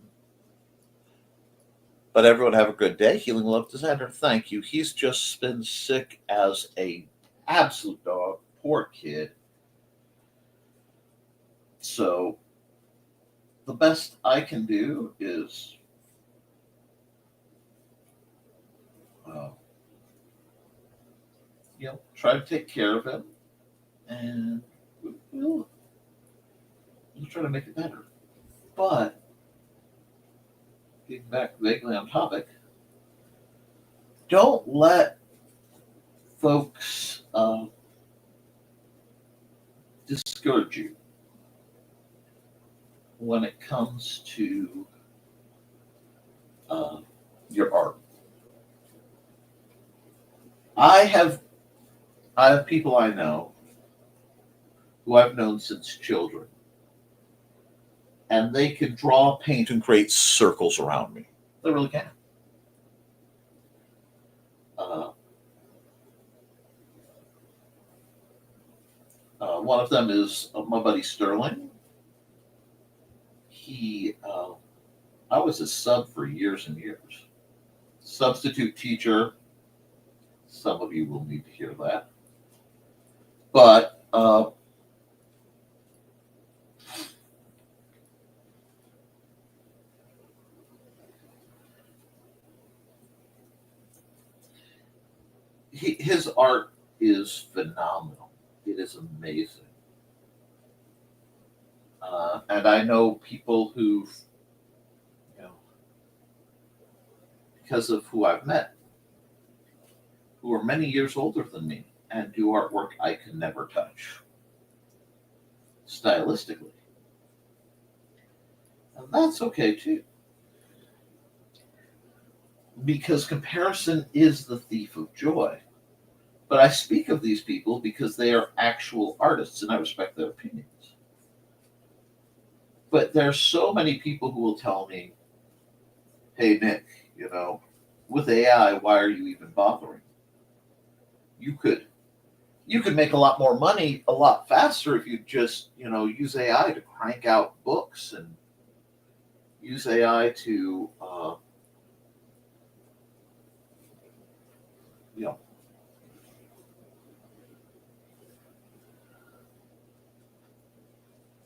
But everyone have a good day. Healing love to Xander. Thank you. He's just been sick as a absolute dog. Poor kid. So the best I can do is try to take care of him, and we'll try to make it better. But getting back back vaguely on topic, don't let folks discourage you when it comes to your art. I have people I know who I've known since children, and they can draw, paint, and create circles around me. They really can. One of them is my buddy Sterling. I was a sub for years and years. Substitute teacher. Some of you will need to hear that. But his art is phenomenal. It is amazing. And I know people who've, because of who I've met, who are many years older than me and do artwork I can never touch stylistically. And that's okay too. Because comparison is the thief of joy. But I speak of these people because they are actual artists and I respect their opinions. But there's so many people who will tell me, hey, Nick, with AI, why are you even bothering? You could make a lot more money a lot faster if you just, use AI to crank out books and use AI to,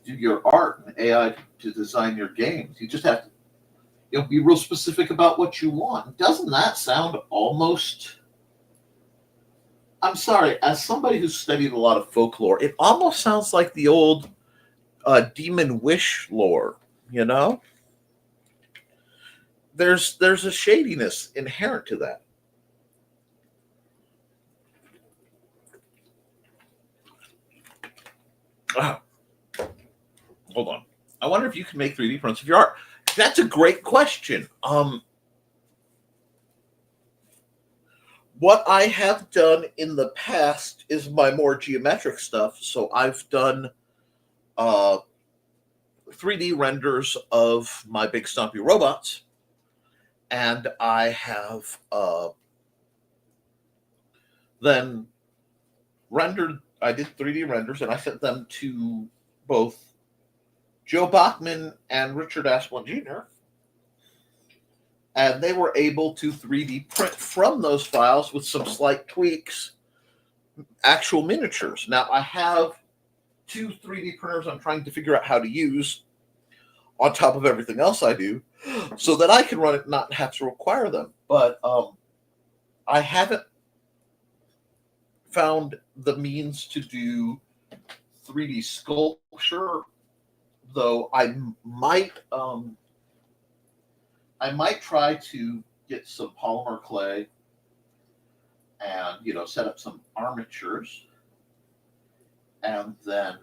do your art and AI to design your games. You just have to, be real specific about what you want. Doesn't that sound almost? I'm sorry, as somebody who's studied a lot of folklore, it almost sounds like the old demon wish lore. There's a shadiness inherent to that. Hold on. I wonder if you can make 3D prints of your art. That's a great question. What I have done in the past is my more geometric stuff. So I've done 3D renders of my big stumpy robots. And I have then I did 3D renders and I sent them to both Joe Bachman and Richard Asplund Jr. And they were able to 3D print from those files with some slight tweaks, actual miniatures. Now, I have 2 3D printers I'm trying to figure out how to use on top of everything else I do so that I can run it and not have to require them. But I haven't found the means to do 3D sculpture, though I might try to get some polymer clay and set up some armatures and then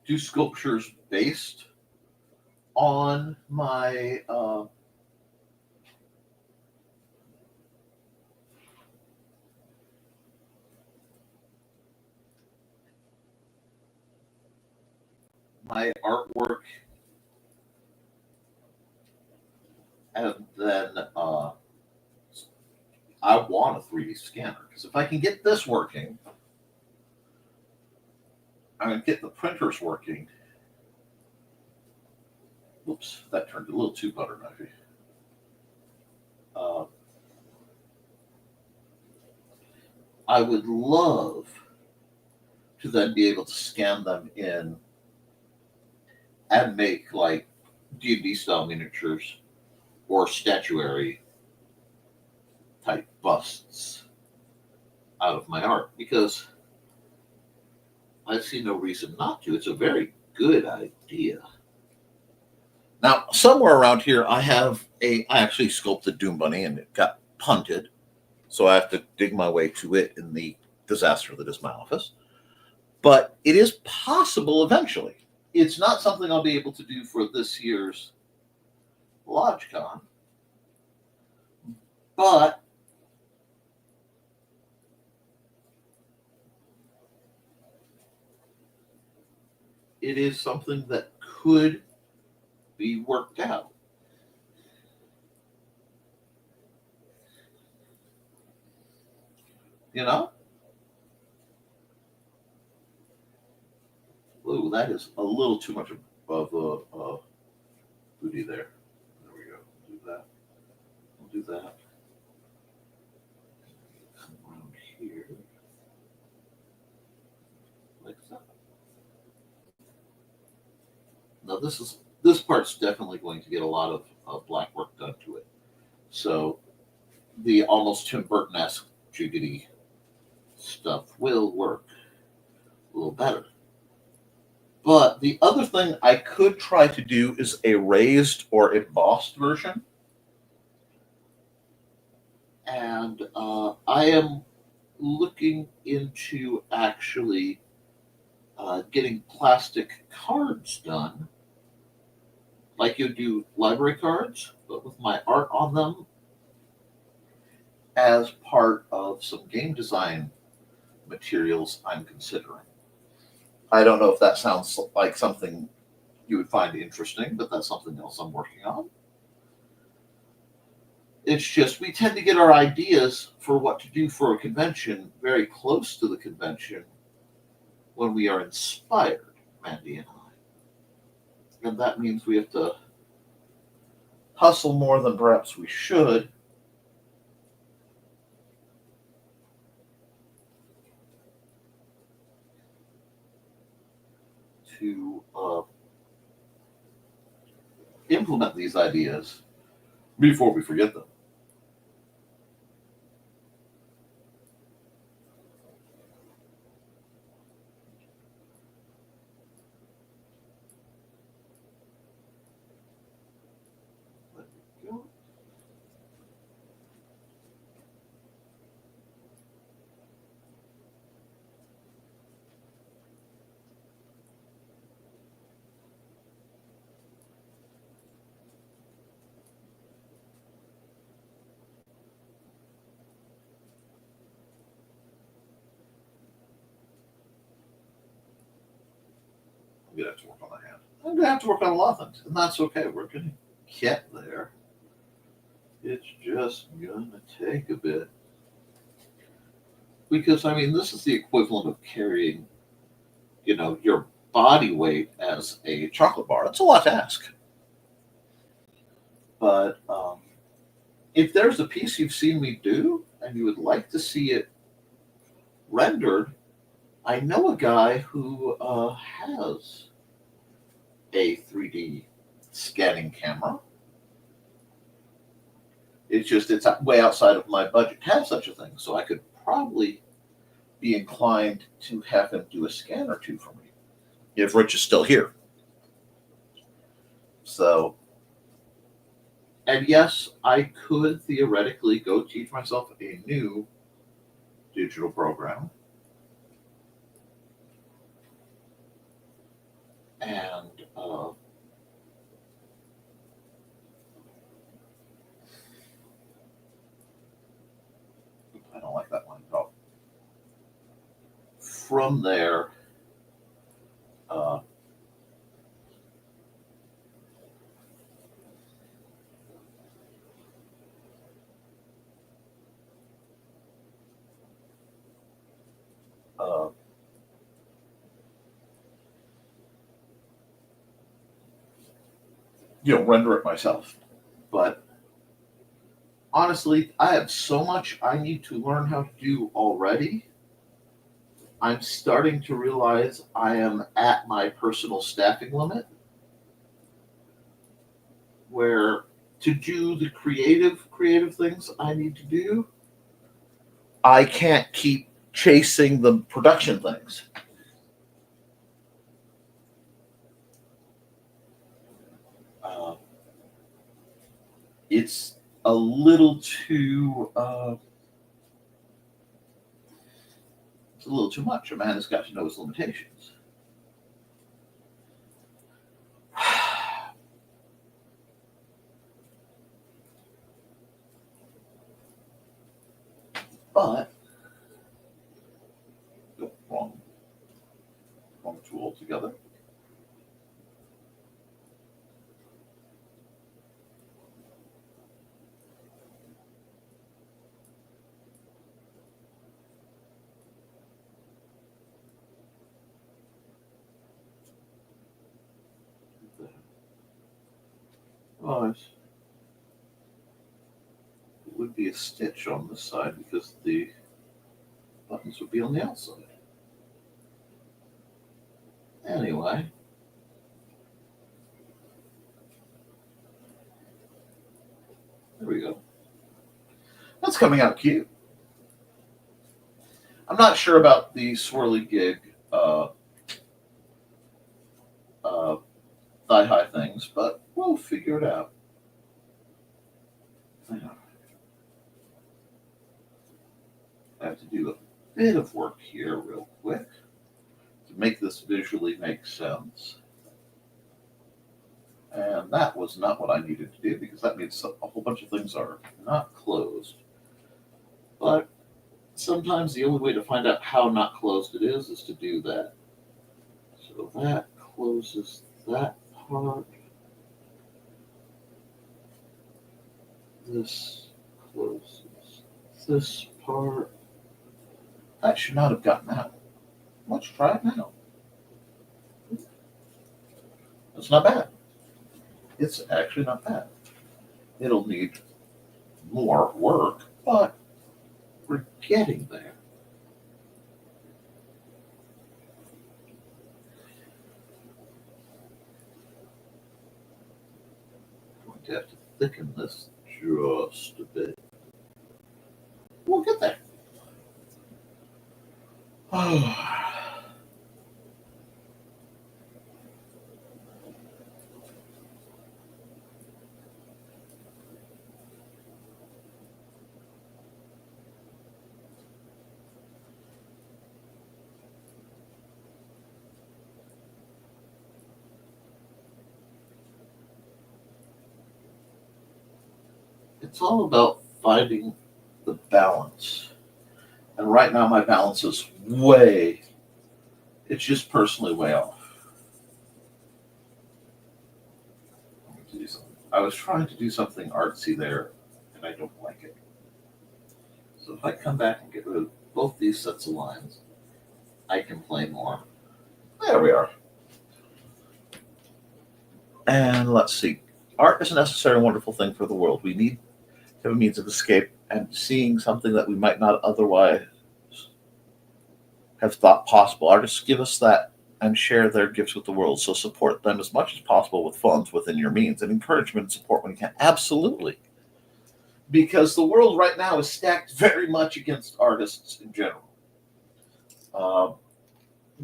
do sculptures based on my my artwork, and then I want a 3D scanner because if I can get this working, I'm going to get the printers working. Oops, that turned a little too butter knifey. I would love to then be able to scan them in and make like D&D style miniatures or statuary type busts out of my art because I see no reason not to. It's a very good idea. Now, somewhere around here, I actually sculpted Doom Bunny and it got punted. So I have to dig my way to it in the disaster that is my office. But it is possible eventually. It's not something I'll be able to do for this year's LodgeCon, but it is something that could be worked out. You know? Ooh, that is a little too much of a booty there. There we go. Do that. We'll do that. Come around here. Like that. Now this part's definitely going to get a lot of black work done to it. So the almost Tim Burton-esque jiggity stuff will work a little better. But the other thing I could try to do is a raised or embossed version. And I am looking into actually getting plastic cards done, like you do library cards, but with my art on them, as part of some game design materials I'm considering. I don't know if that sounds like something you would find interesting, but that's something else I'm working on. It's just we tend to get our ideas for what to do for a convention very close to the convention when we are inspired, Mandy and I. And that means we have to hustle more than perhaps we should to implement these ideas before we forget them. I'm gonna have to work on the hand. I'm gonna have to work on a lot of things, and that's okay. We're gonna get there. It's just gonna take a bit. Because I mean, this is the equivalent of carrying, your body weight as a chocolate bar. It's a lot to ask. But if there's a piece you've seen me do and you would like to see it rendered, I know a guy who has a 3D scanning camera. It's way outside of my budget to have such a thing, so I could probably be inclined to have him do a scan or two for me if Rich is still here. So, and yes, I could theoretically go teach myself a new digital program. And I don't like that one at all. From there, render it myself. But honestly, I have so much I need to learn how to do already. I'm starting to realize I am at my personal staffing limit, where to do the creative things I need to do, I can't keep chasing the production things. it's a little too it's a little too much. A man has got to know his limitations. But no, wrong tool altogether. Otherwise, it would be a stitch on this side because the buttons would be on the outside. Anyway, there we go. That's coming out cute. I'm not sure about the swirly gig thigh-high things, but we'll figure it out. I have to do a bit of work here real quick to make this visually make sense. And that was not what I needed to do because that means a whole bunch of things are not closed. But sometimes the only way to find out how not closed it is to do that. So that closes that part. This closes this part. That should not have gotten out. Let's try it now. It's not bad. It's actually not bad. It'll need more work, but we're getting there. I'm going to have to thicken this just a bit. We'll get there. It's all about finding the balance. And right now my balance is it's just personally way off. I was trying to do something artsy there, and I don't like it. So if I come back and get rid of both these sets of lines, I can play more. There we are. And let's see. Art is a necessary and wonderful thing for the world. We need to have a means of escape, and seeing something that we might not otherwise have thought possible. Artists give us that and share their gifts with the world. So support them as much as possible with funds within your means and encouragement and support when you can. Absolutely. Because the world right now is stacked very much against artists in general.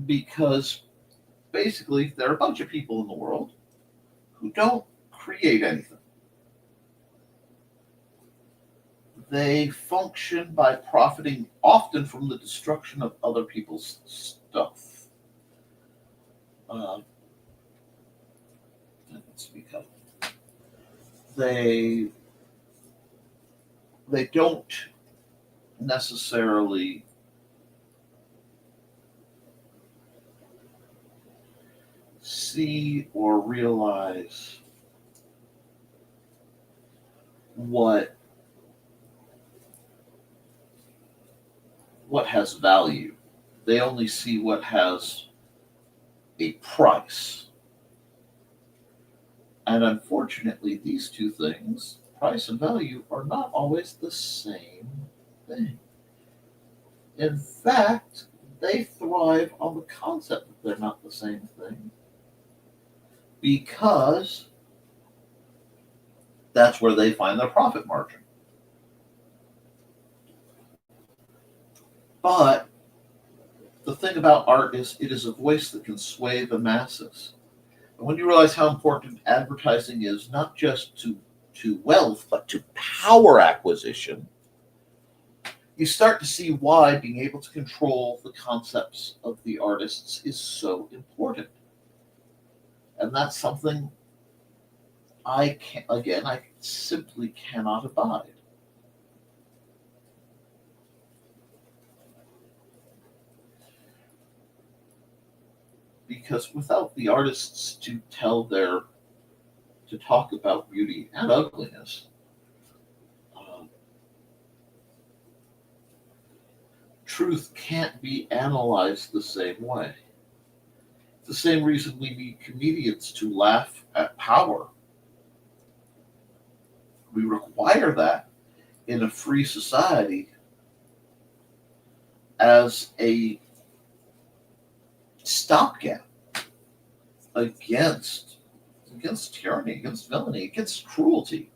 Because basically there are a bunch of people in the world who don't create anything. They function by profiting often from the destruction of other people's stuff. Because they don't necessarily see or realize what has value. They only see what has a price. And unfortunately, these two things, price and value, are not always the same thing. In fact, they thrive on the concept that they're not the same thing because that's where they find their profit margin. But the thing about art is it is a voice that can sway the masses. And when you realize how important advertising is, not just to to wealth, but to power acquisition, you start to see why being able to control the concepts of the artists is so important. And that's something I simply cannot abide. Because without the artists to talk about beauty and ugliness, truth can't be analyzed the same way. It's the same reason we need comedians to laugh at power. We require that in a free society as a stopgap against tyranny, against villainy, against cruelty.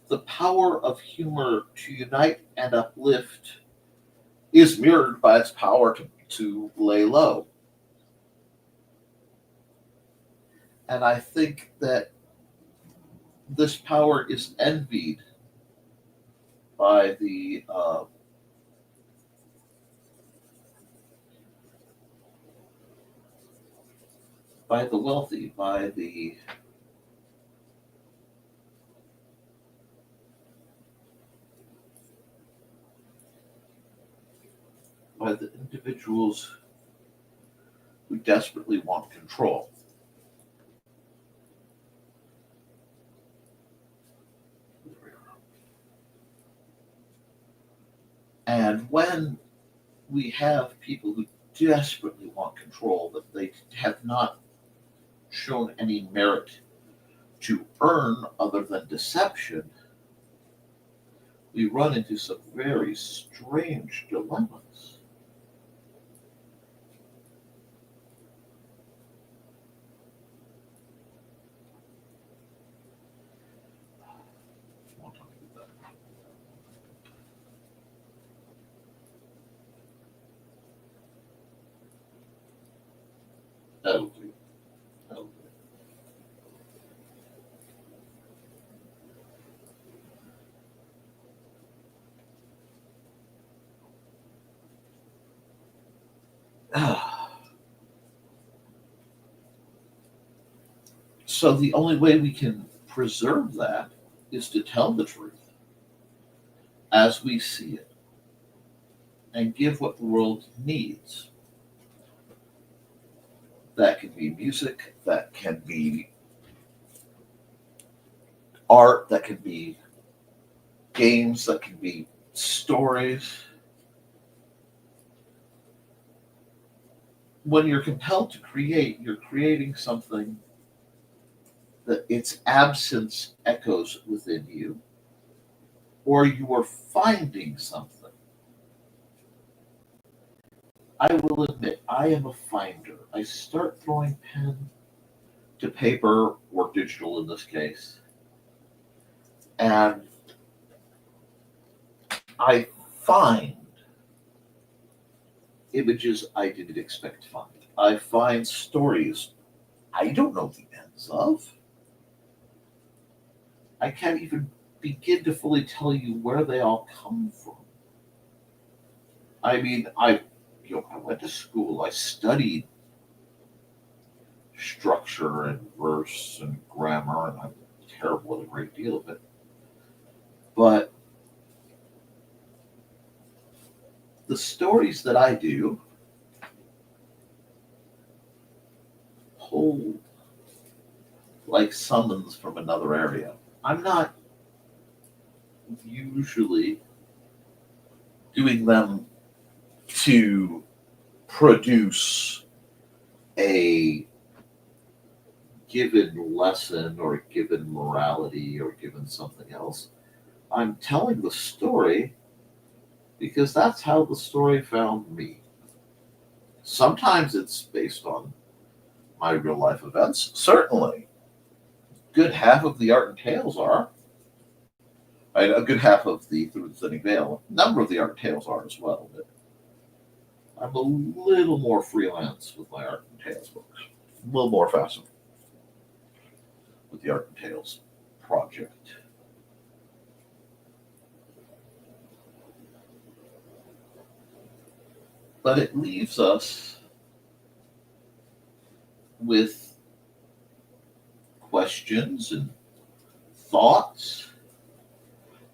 The power of humor to unite and uplift is mirrored by its power to lay low. And I think that this power is envied by the wealthy, by the individuals who desperately want control. And when we have people who desperately want control that they have not shown any merit to earn other than deception, we run into some very strange dilemmas. That'll do. That'll do. So the only way we can preserve that is to tell the truth as we see it and give what the world needs. That can be music, that can be art, that can be games, that can be stories. When you're compelled to create, you're creating something that its absence echoes within you, or you are finding something. I will admit, I am a finder. I start throwing pen to paper, or digital in this case, and I find images I didn't expect to find. I find stories I don't know the ends of. I can't even begin to fully tell you where they all come from. I mean, I went to school. I studied structure and verse and grammar, and I'm terrible at a great deal of it. But the stories that I do hold like summons from another area. I'm not usually doing them to produce a given lesson or a given morality or given something else. I'm telling the story because that's how the story found me. Sometimes it's based on my real life events. Certainly, good half of the art and tales are. A good half of the Through the Thinning Veil. A number of the art and tales are as well. But I'm a little more freelance with my art and tales books. A little more facile with the art and tales. project. But it leaves us with questions and thoughts.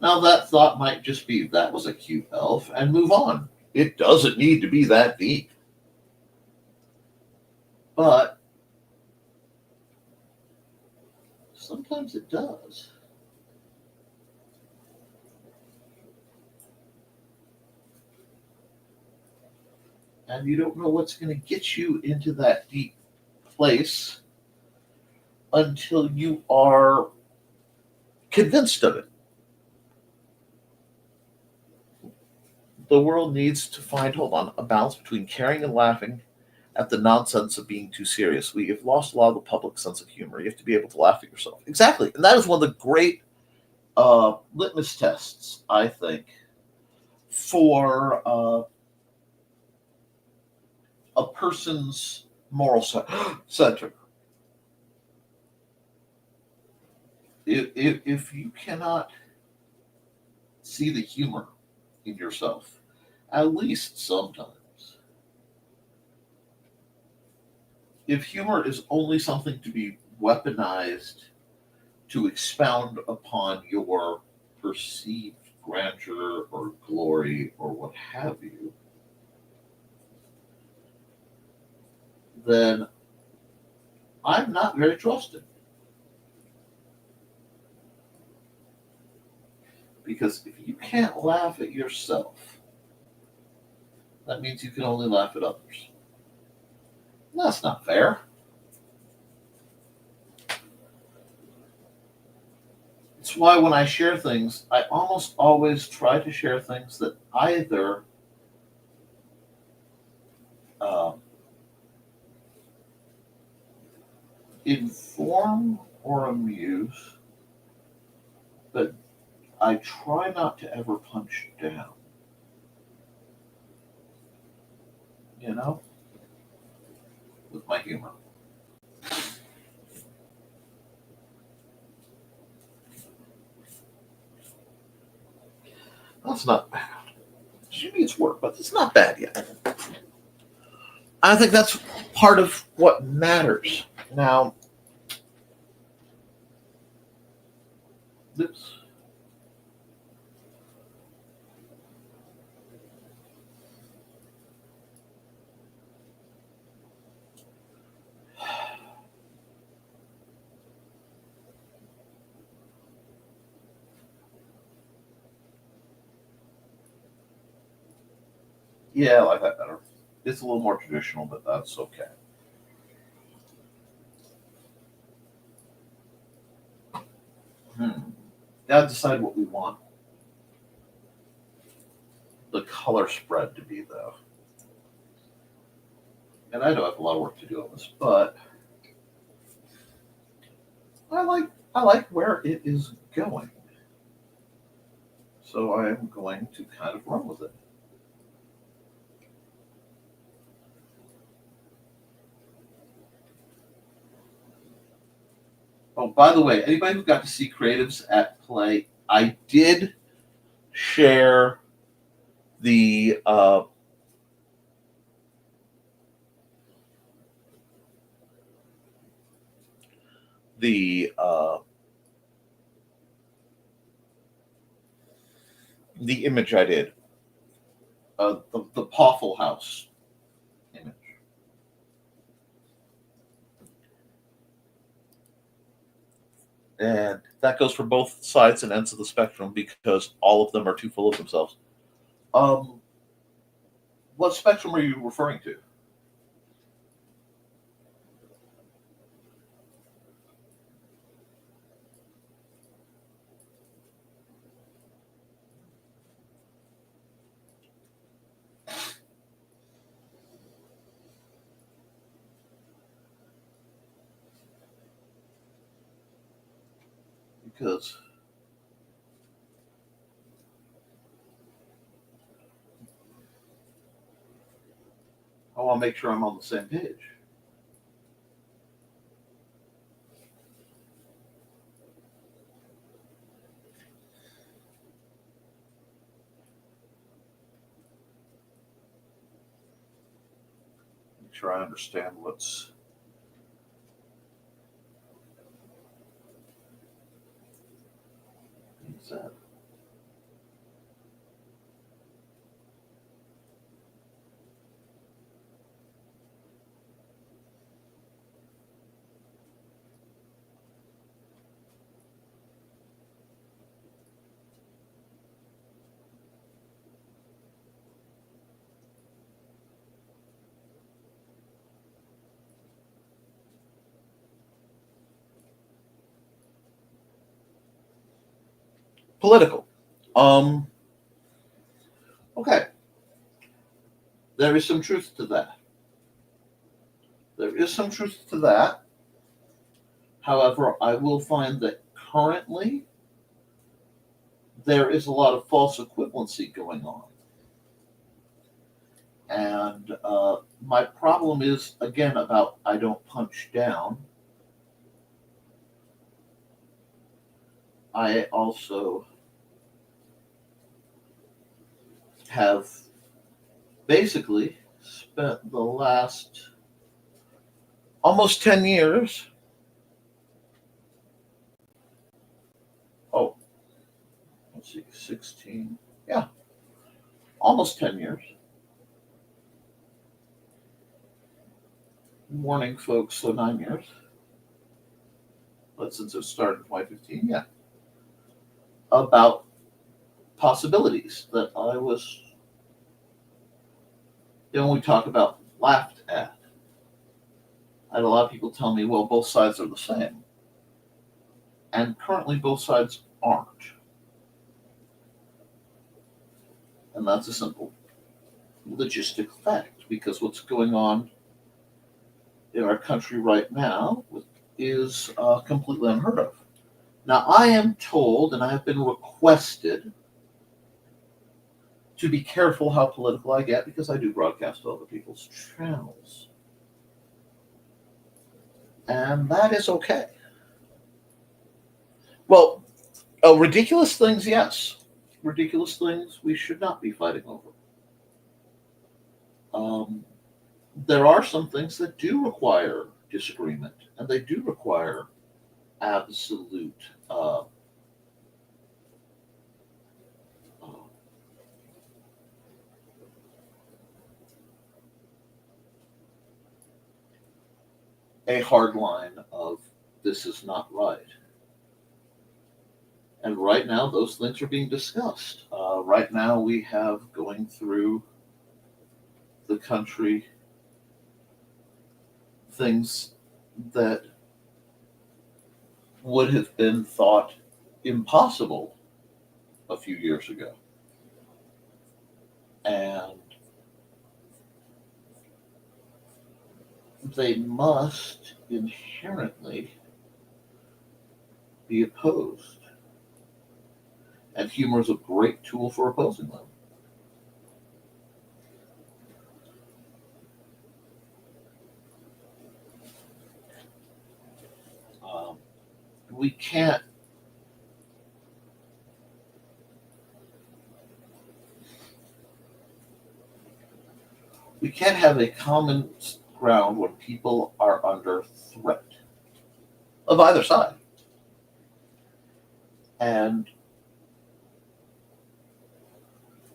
Now, that thought might just be, that was a cute elf, and move on. It doesn't need to be that deep. But sometimes it does. And you don't know what's going to get you into that deep place until you are convinced of it. The world needs to find, a balance between caring and laughing at the nonsense of being too serious. We have lost a lot of the public sense of humor. You have to be able to laugh at yourself. Exactly. And that is one of the great litmus tests, I think, for a person's moral center. If you cannot see the humor in yourself, at least sometimes, if humor is only something to be weaponized to expound upon your perceived grandeur or glory or what have you, then I'm not very trusted. Because if you can't laugh at yourself, that means you can only laugh at others. That's not fair. It's why when I share things, I almost always try to share things that either inform or amuse, but I try not to ever punch down. You know? With my humor. That's not bad. Maybe it's work, but it's not bad yet. I think that's part of what matters. Now, this. Yeah, I like that better. It's a little more traditional, but that's okay. Gotta decide what we want the color spread to be, though. And I know I have a lot of work to do on this, but I like where it is going. So I am going to kind of run with it. Oh, by the way, anybody who got to see creatives at play, I did share the image I did, the Poffle House image. And that goes for both sides and ends of the spectrum because all of them are too full of themselves. What spectrum are you referring to? Because I want to make sure I'm on the same page. sure I understand what's being said. Political. Okay. There is some truth to that. There is some truth to that. However, I will find that currently there is a lot of false equivalency going on. And my problem is, again, about I don't punch down. I also have basically spent the last almost 10 years. Oh, let's see, 16. Yeah, almost 10 years. Warning folks, so 9 years. But since it started in 2015, yeah. About possibilities that I was, when we talk about, laughed at. I had a lot of people tell me, well, both sides are the same. And currently both sides aren't. And that's a simple logistic fact, because what's going on in our country right now is completely unheard of. Now, I am told, and I have been requested to be careful how political I get, because I do broadcast to other people's channels. And that is okay. Well, ridiculous things, yes. Ridiculous things we should not be fighting over. There are some things that do require disagreement, and they do require absolute a hard line of this is not right. And right now, those things are being discussed. Right now, we have going through the country things that would have been thought impossible a few years ago. And they must inherently be opposed. And humor is a great tool for opposing them. We can't have a common ground when people are under threat of either side.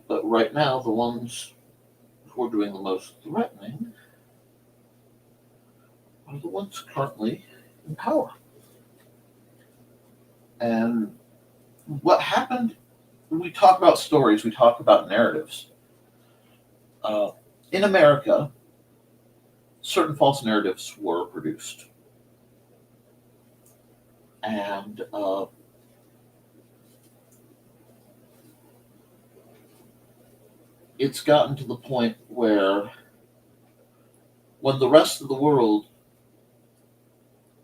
But right now, the ones who are doing the most threatening are the ones currently in power. And what happened, when we talk about stories, we talk about narratives. In America, certain false narratives were produced. And it's gotten to the point where when the rest of the world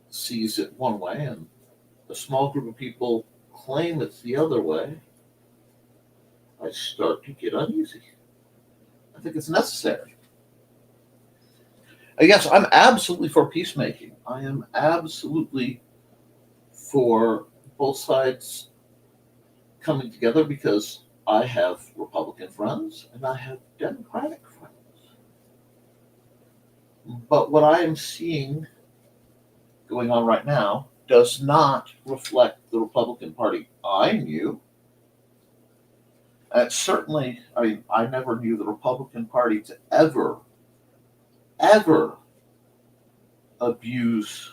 sees it one way and a small group of people claim it's the other way, I start to get uneasy. I think it's necessary. Yes, I'm absolutely for peacemaking. I am absolutely for both sides coming together, because I have Republican friends and I have Democratic friends. But what I am seeing going on right now does not reflect the Republican Party I knew. Certainly, I mean, I never knew the Republican Party to ever abuse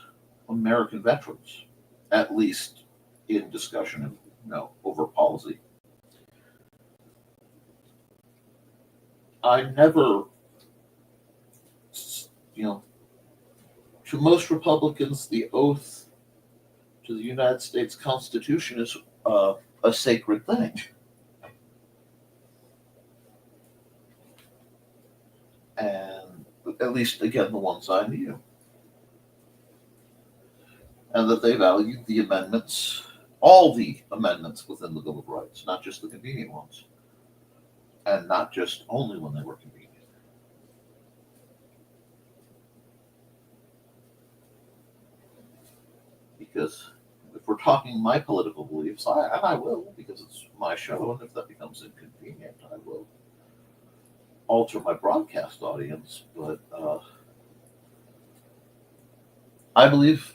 American veterans, at least in discussion and over policy. I never, to most Republicans, the oath to the United States Constitution is a sacred thing. And at least, again, the ones I knew. And that they valued the amendments, all the amendments within the Bill of Rights, not just the convenient ones. And not just only when they were convenient. Because if we're talking my political beliefs, I will, because it's my show, and if that becomes inconvenient, I will alter my broadcast audience. But I believe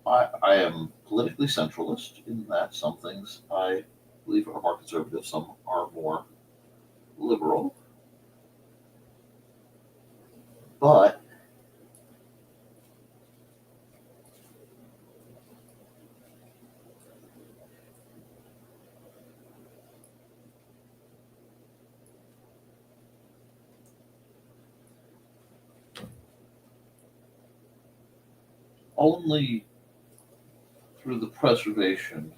I am politically centralist in that some things I believe are more conservative, some are more liberal. But only through the preservation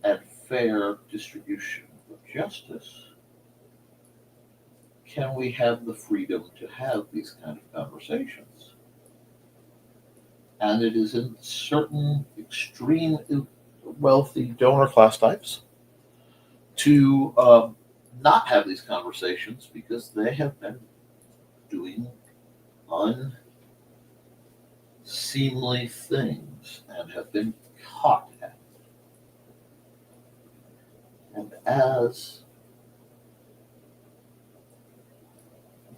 and fair distribution of justice can we have the freedom to have these kind of conversations. And it is in certain extreme wealthy donor class types to not have these conversations because they have been doing unseemly things and have been caught at it. And as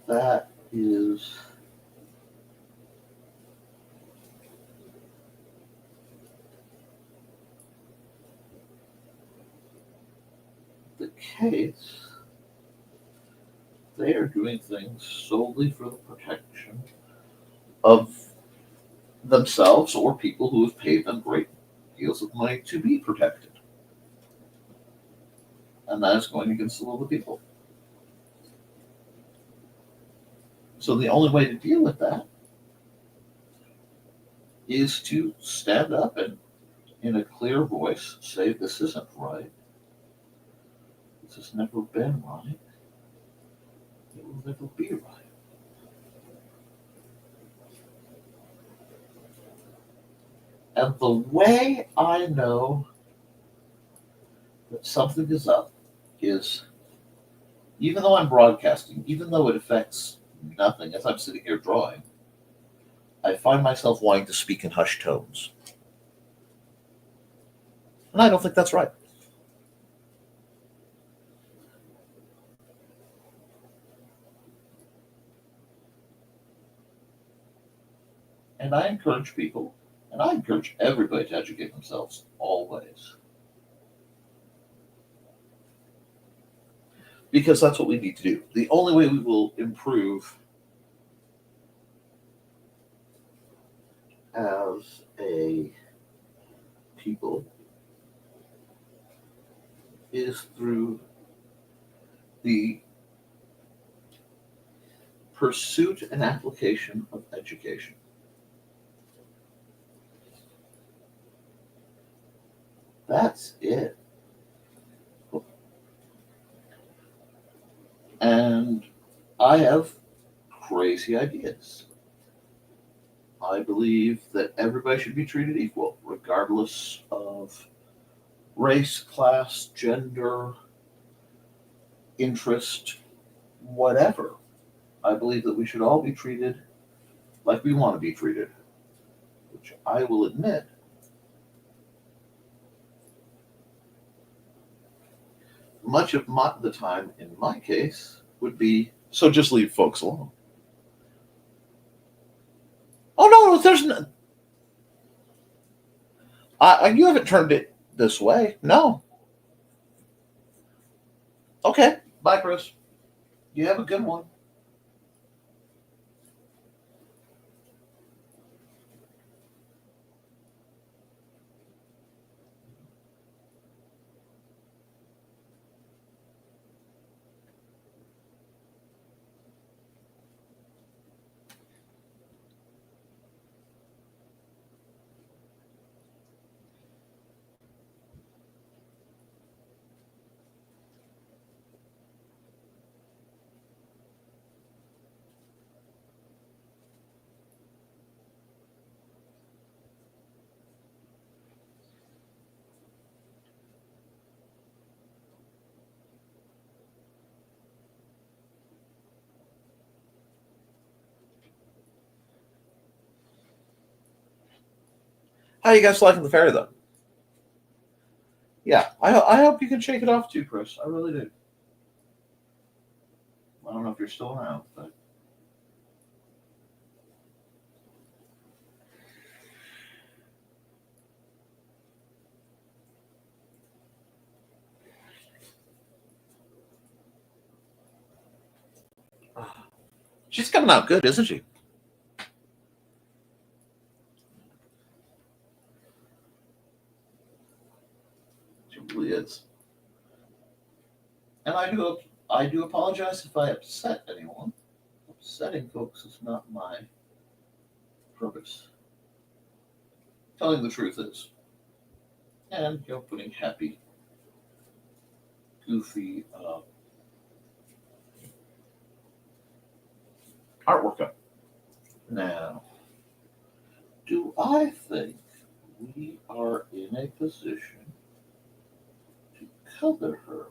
that is the case, they are doing things solely for the protection of themselves or people who have paid them great deals of money to be protected. And that is going against the will of the people. So the only way to deal with that is to stand up and, in a clear voice, say this isn't right. This has never been right. It will never be right. And the way I know that something is up is, even though I'm broadcasting, even though it affects nothing as I'm sitting here drawing, I find myself wanting to speak in hushed tones. And I don't think that's right. And I encourage people, and I encourage everybody to educate themselves always. Because that's what we need to do. The only way we will improve as a people is through the pursuit and application of education. That's it. And I have crazy ideas. I believe that everybody should be treated equal, regardless of race, class, gender, interest, whatever. I believe that we should all be treated like we want to be treated, which I will admit much of the time in my case would be, so just leave folks alone. Oh no, there's no. You haven't turned it this way. No. Okay. Bye, Chris. You have a good one. How you guys liking the fairy though? Yeah, I hope you can shake it off too, Chris. I really do. I don't know if you're still around, but she's coming out good, isn't she? She really is. And I do apologize if I upset anyone. Upsetting folks is not my purpose. Telling the truth is. And putting happy, goofy artwork up. Now, do I think we are in a position to cover her?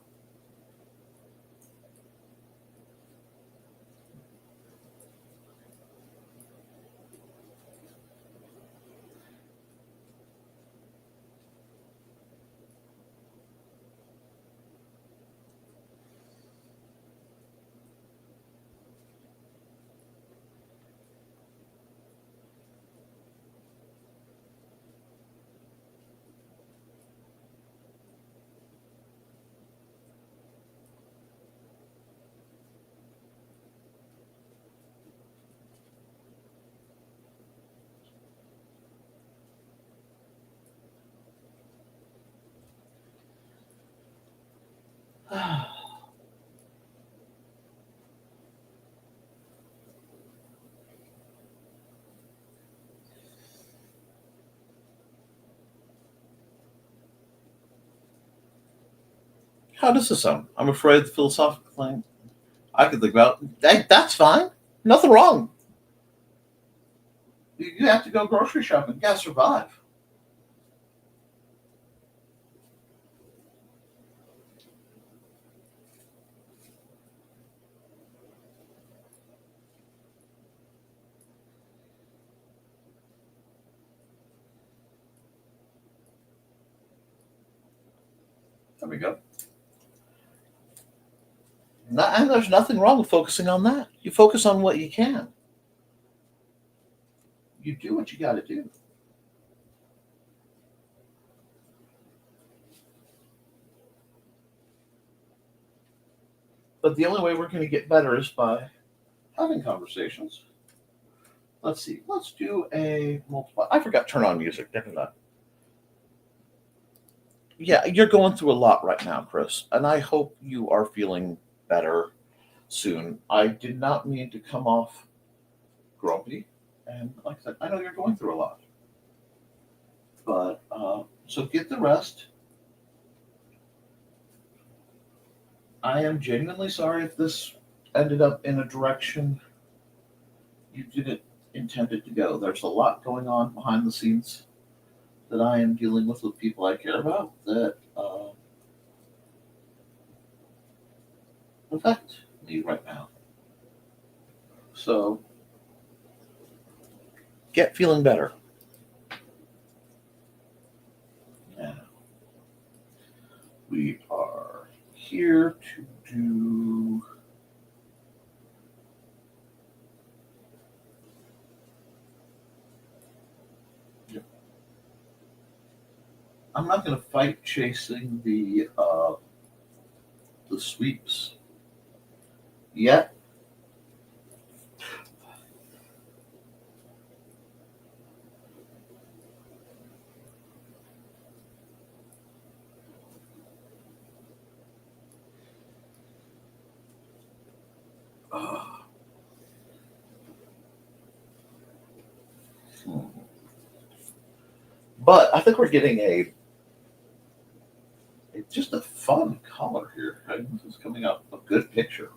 How does this sound? I'm afraid the philosophical thing I could think about. That's fine. Nothing wrong. You have to go grocery shopping. You gotta survive. There we go. And there's nothing wrong with focusing on that. You focus on what you can. You do what you got to do. But the only way we're going to get better is by having conversations. Let's see. Let's do a multiply. I forgot to turn on music, didn't I? Yeah, you're going through a lot right now, Chris, and I hope you are feeling better soon. I did not mean to come off grumpy, and like I said, I know you're going through a lot, but so get the rest. I am genuinely sorry if this ended up in a direction you didn't intend it to go. There's a lot going on behind the scenes that I am dealing with people I care about that affect me right now. So get feeling better. Now, we are here to do I'm not going to fight chasing the sweeps yet. But I think we're getting just a fun color here. This is coming up a good picture.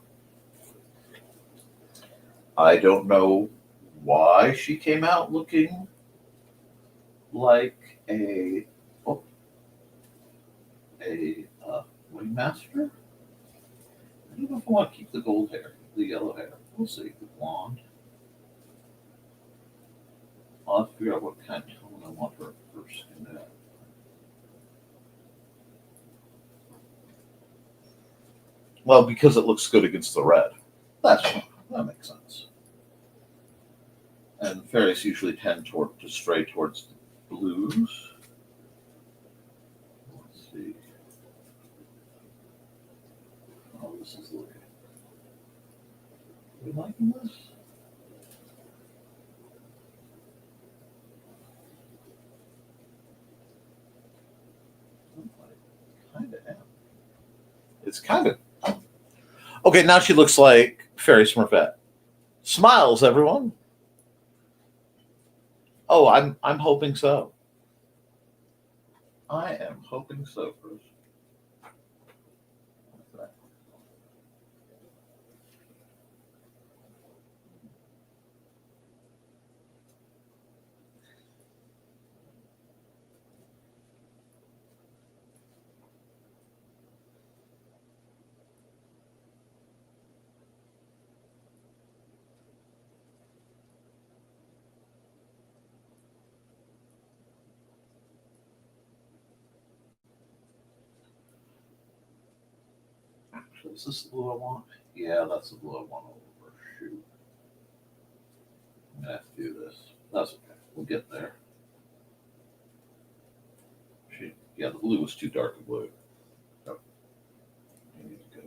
I don't know why she came out looking like a wingmaster. I don't know if I want to keep the gold hair, the yellow hair. We'll see. The blonde. I'll have to figure out what kind of tone I want her skin to have. Well, because it looks good against the red. That makes sense. And fairies usually tend to stray towards the blues. Let's see. Oh, this is looking. Are we liking this? Kind of am. It's kind of. Okay, now she looks like Fairy Smurfette. Smiles, everyone. Oh, I'm hoping so. I am hoping so, Bruce. Actually, is this the blue I want? Yeah, that's the blue I want over. Shoot. I'm going to have to do this. That's okay. We'll get there. Yeah, the blue was too dark a blue. Oh. I need to go.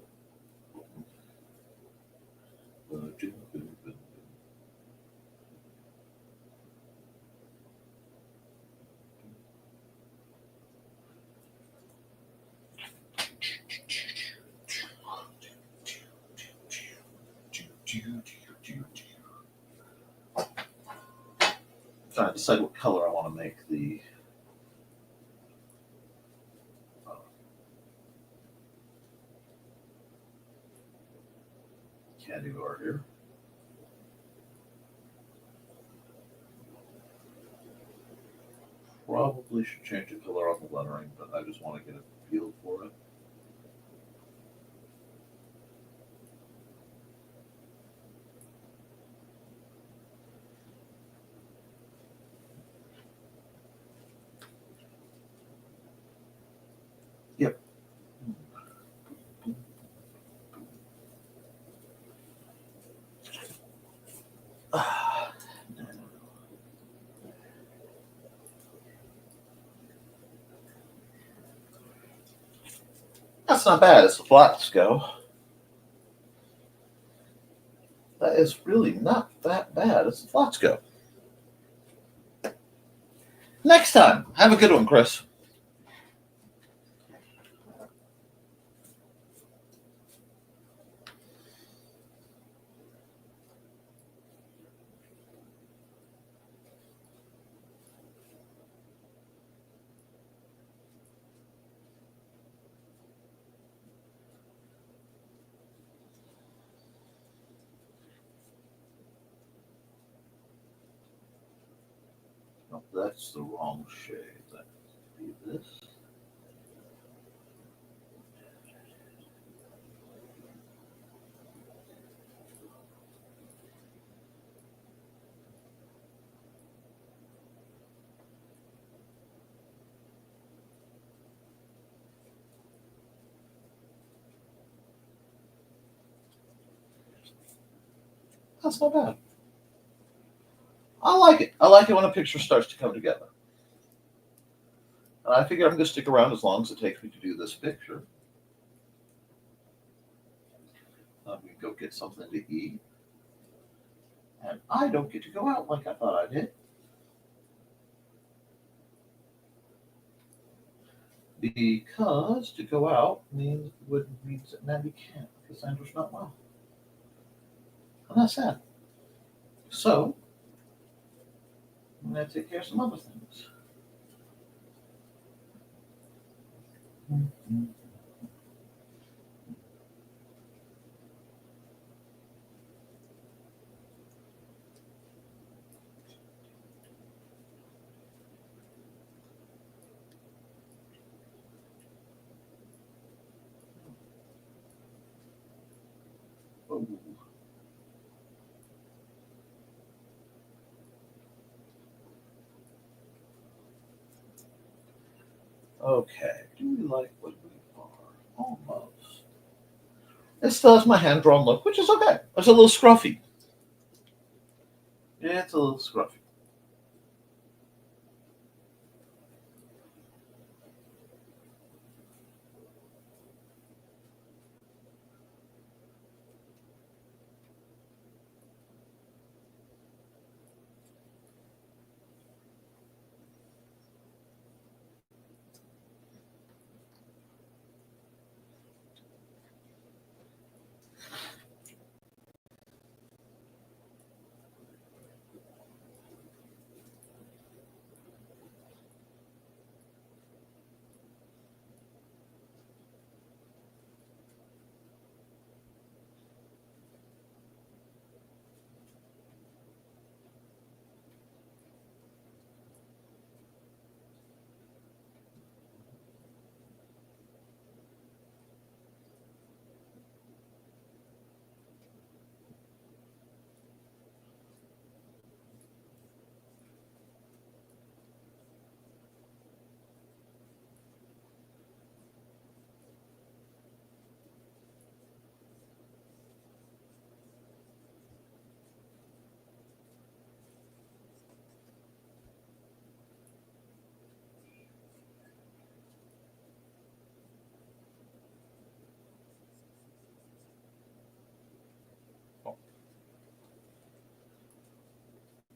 Trying to decide what color I want to make the candy bar here. Probably should change the color on the lettering, but I just want to get a feel for it. Yep. That's not bad as the flats go. That is really not that bad as the flats go. Next time, have a good one, Chris. Oh, that's the wrong shade. That would be this. That's not bad. I like it. I like it when a picture starts to come together. And I figure I'm going to stick around as long as it takes me to do this picture. I'm going to go get something to eat. And I don't get to go out like I thought I did. Because to go out means that Mandy can't, because Sandra's not well. And that's sad. So, I'm going to take care of some other things. Mm-hmm. Oh. Okay, do we like what we are? Almost. It still has my hand-drawn look, which is okay. It's a little scruffy. Yeah, it's a little scruffy.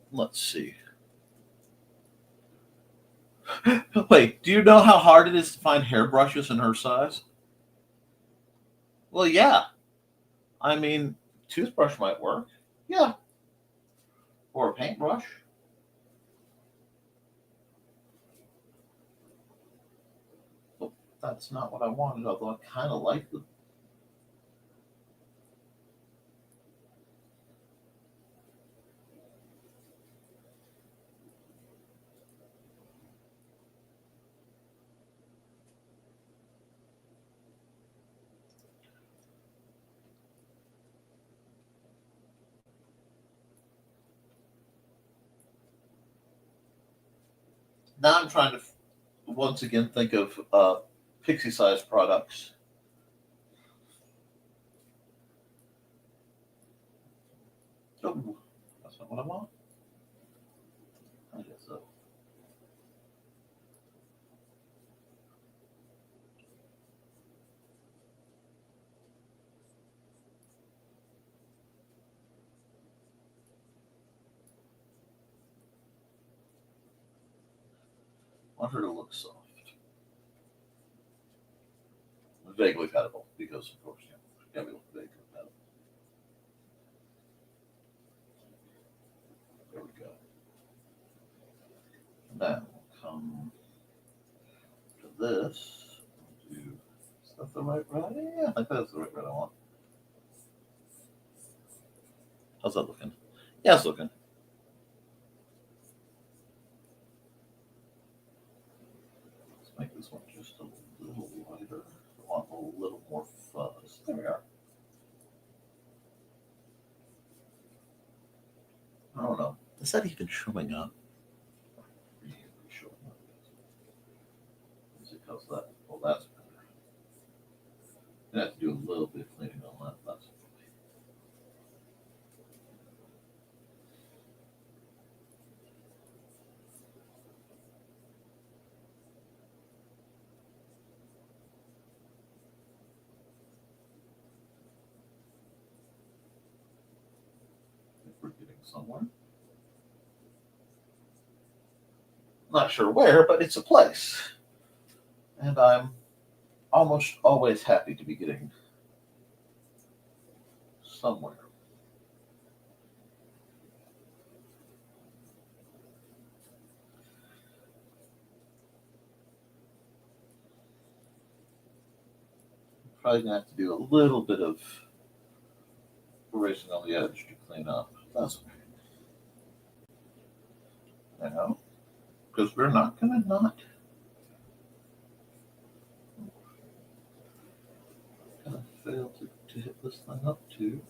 Let's see. Wait, do you know how hard it is to find hairbrushes in her size? Well, yeah. I mean, toothbrush might work. Yeah. Or a paintbrush. But that's not what I wanted, although I kind of like the. Now I'm trying to once again think of pixie-sized products. Oh, that's not what I want. I guess so. I want her to look soft. Vaguely petable, because of course, yeah, we look vaguely petable. There we go. Now come to this. Is that the right red? Yeah, I think that's the right red I want. How's that looking? Yeah, it's looking. Let's make this one just a little lighter. I want a little more fuzz. There we are. I don't know. Is that even showing up? Is it because that? Well, that's better. I have to do a little bit of cleaning on that. That's somewhere. Not sure where, but it's a place. And I'm almost always happy to be getting somewhere. Probably gonna have to do a little bit of erasing on the edge to clean up. That's okay. Now, because we're not gonna not gonna fail to hit this thing up too.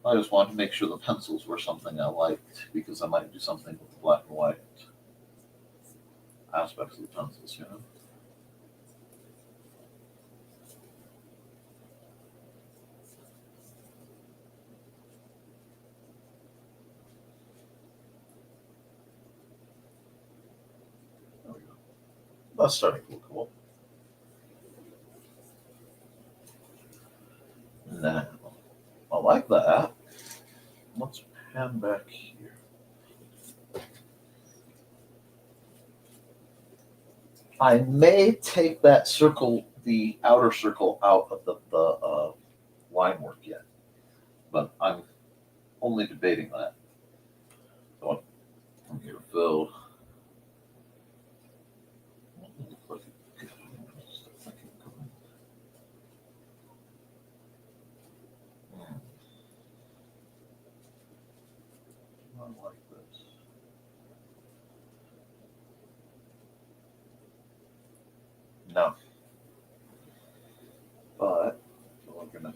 I just wanted to make sure the pencils were something I liked because I might do something with the black and white aspects of the pencils, you know. There we go. That's starting to look cool. Now, I like that. Let's pan back here. I may take that circle, the outer circle, out of the line work yet, but I'm only debating that. So I'm here to fill. Not like this. No. But we're gonna.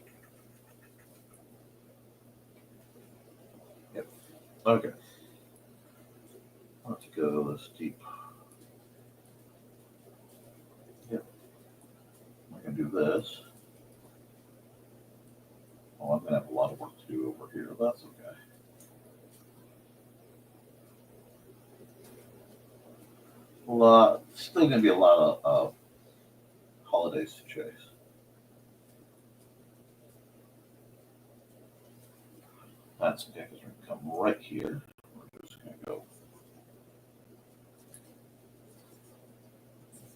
Yep. Okay. Let's go this deep. Yep. I can do this. Oh, I'm gonna have a lot of work to do over here. That's okay. Still gonna be a lot of holidays to chase. That's okay, because we're gonna come right here. We're just gonna go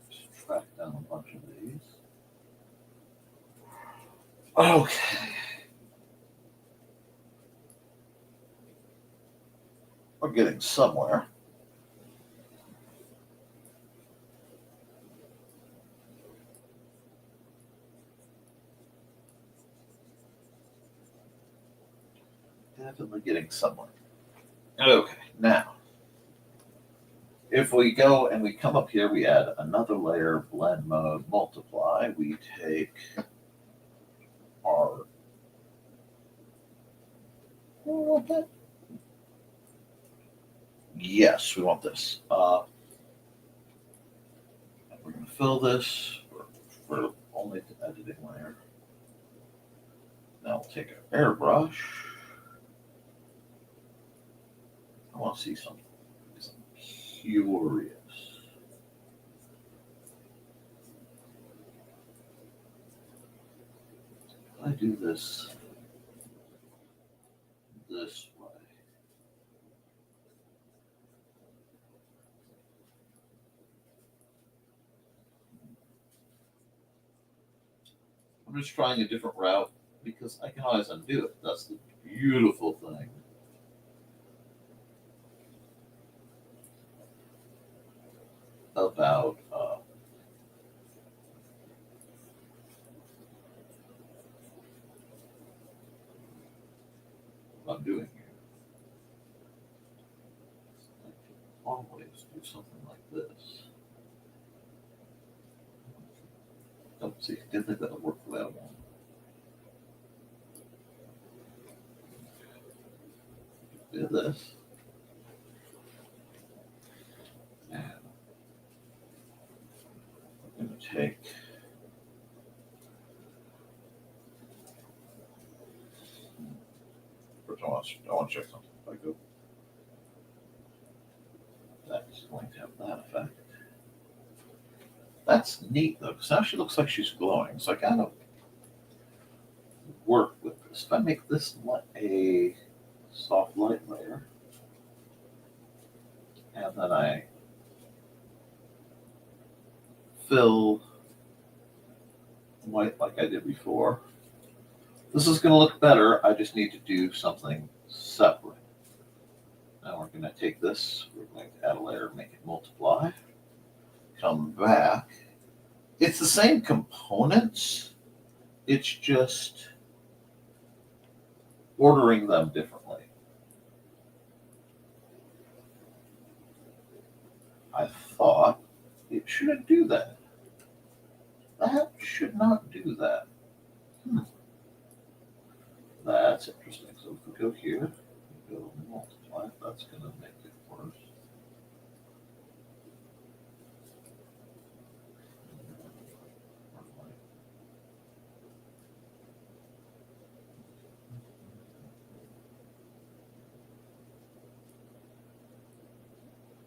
just track down a bunch of these. Okay. We're getting somewhere. Definitely getting somewhere. Okay, now, if we go and we come up here, we add another layer, blend mode, multiply. We take our yes, we want this. We're going to fill this for only the editing layer. Now we'll take our airbrush. I want to see something because I'm curious. If I do this way. I'm just trying a different route because I can always undo it. That's the beautiful thing about what I'm doing here. I can always do something like this. Oh, see, didn't think that would work for that one. Do this. And I'm going to take first, I want to check something. If I go, that's going to have that effect. That's neat though, because now she looks like she's glowing. So I gotta work with is if I make this a soft light layer, and then I fill white like I did before, this is going to look better. I just need to do something separate. Now we're going to take this, we're going to add a layer, make it multiply, come back. It's the same components, it's just ordering them differently. I thought it shouldn't do that. That should not do that. That's interesting. So if we go here, we go multiply, that's going to make it worse.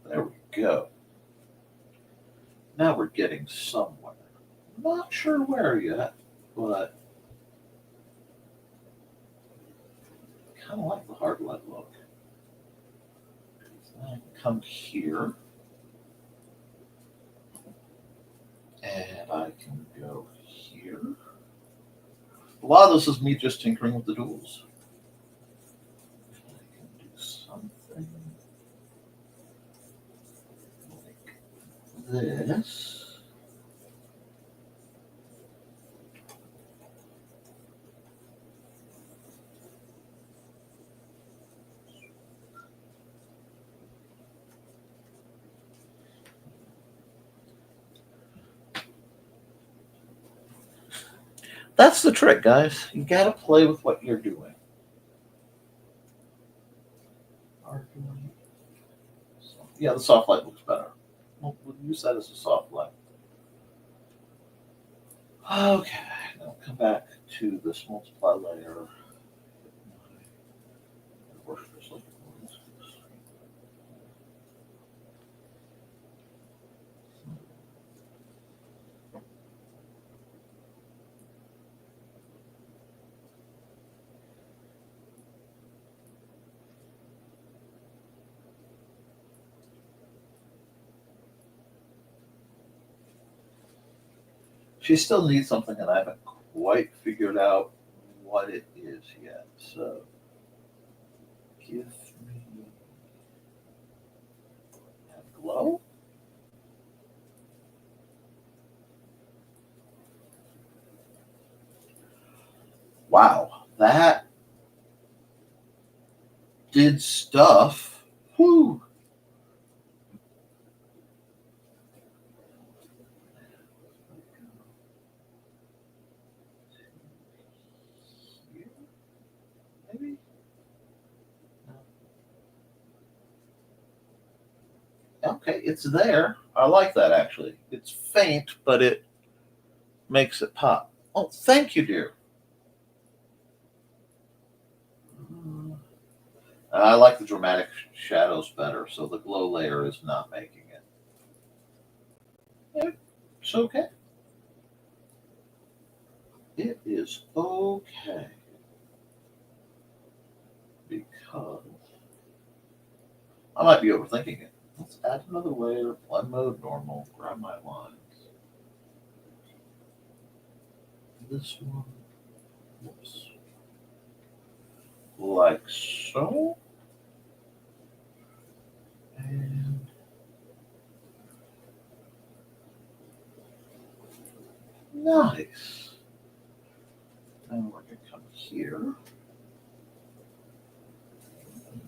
There we go. Now we're getting somewhere. Not sure where yet, but kind of like the hard lead look. I come here, and I can go here. A lot of this is me just tinkering with the tools. I can do something like this. That's the trick, guys. You got to play with what you're doing. Yeah, the soft light looks better. We'll use that as a soft light. Okay, now come back to this multiply layer. She still needs something, and I haven't quite figured out what it is yet. So, give me a glow. Wow, that did stuff. Whew. Maybe? No. Okay, it's there. I like that, actually. It's faint, but it makes it pop. Oh, thank you, dear. I like the dramatic shadows better, so the glow layer is not making it. It's okay. It is okay. Because I might be overthinking it. Let's add another layer, blend mode, normal, grab my lines. This one, whoops. Like so. And nice. Then we're going to come here.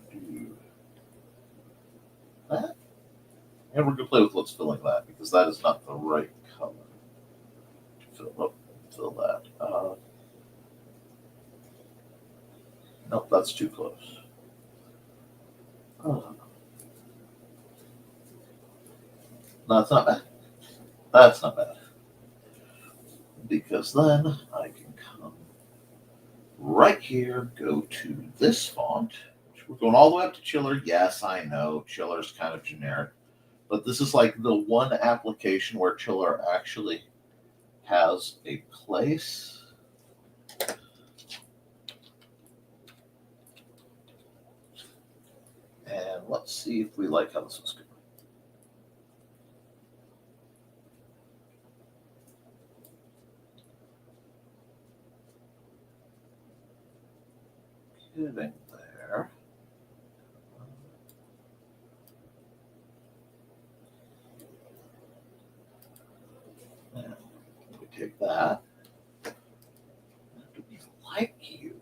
Do that. And we're going to play with what's filling that, because that is not the right color. Fill that. Nope, that's too close. No, it's not bad. That's not bad. Because then I can come right here, go to this font. We're going all the way up to Chiller. Yes, I know. Chiller's kind of generic. But this is like the one application where Chiller actually has a place. let's see if we like how this is going. Getting there. And we take that. Do we like you?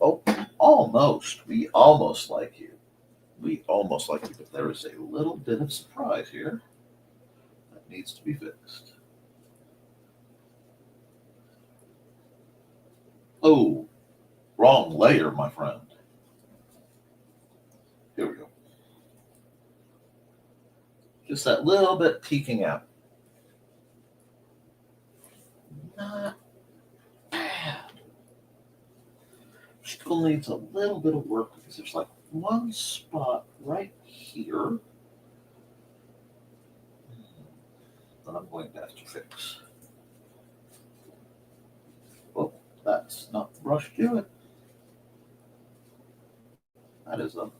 Oh, almost. We almost like you. We almost like you, but there is a little bit of surprise here that needs to be fixed. Oh, wrong layer, my friend. Here we go. Just that little bit peeking out. Not bad. Still needs a little bit of work because there's like one spot right here that I'm going to have to fix. Oh, that's not the brush to it. That is a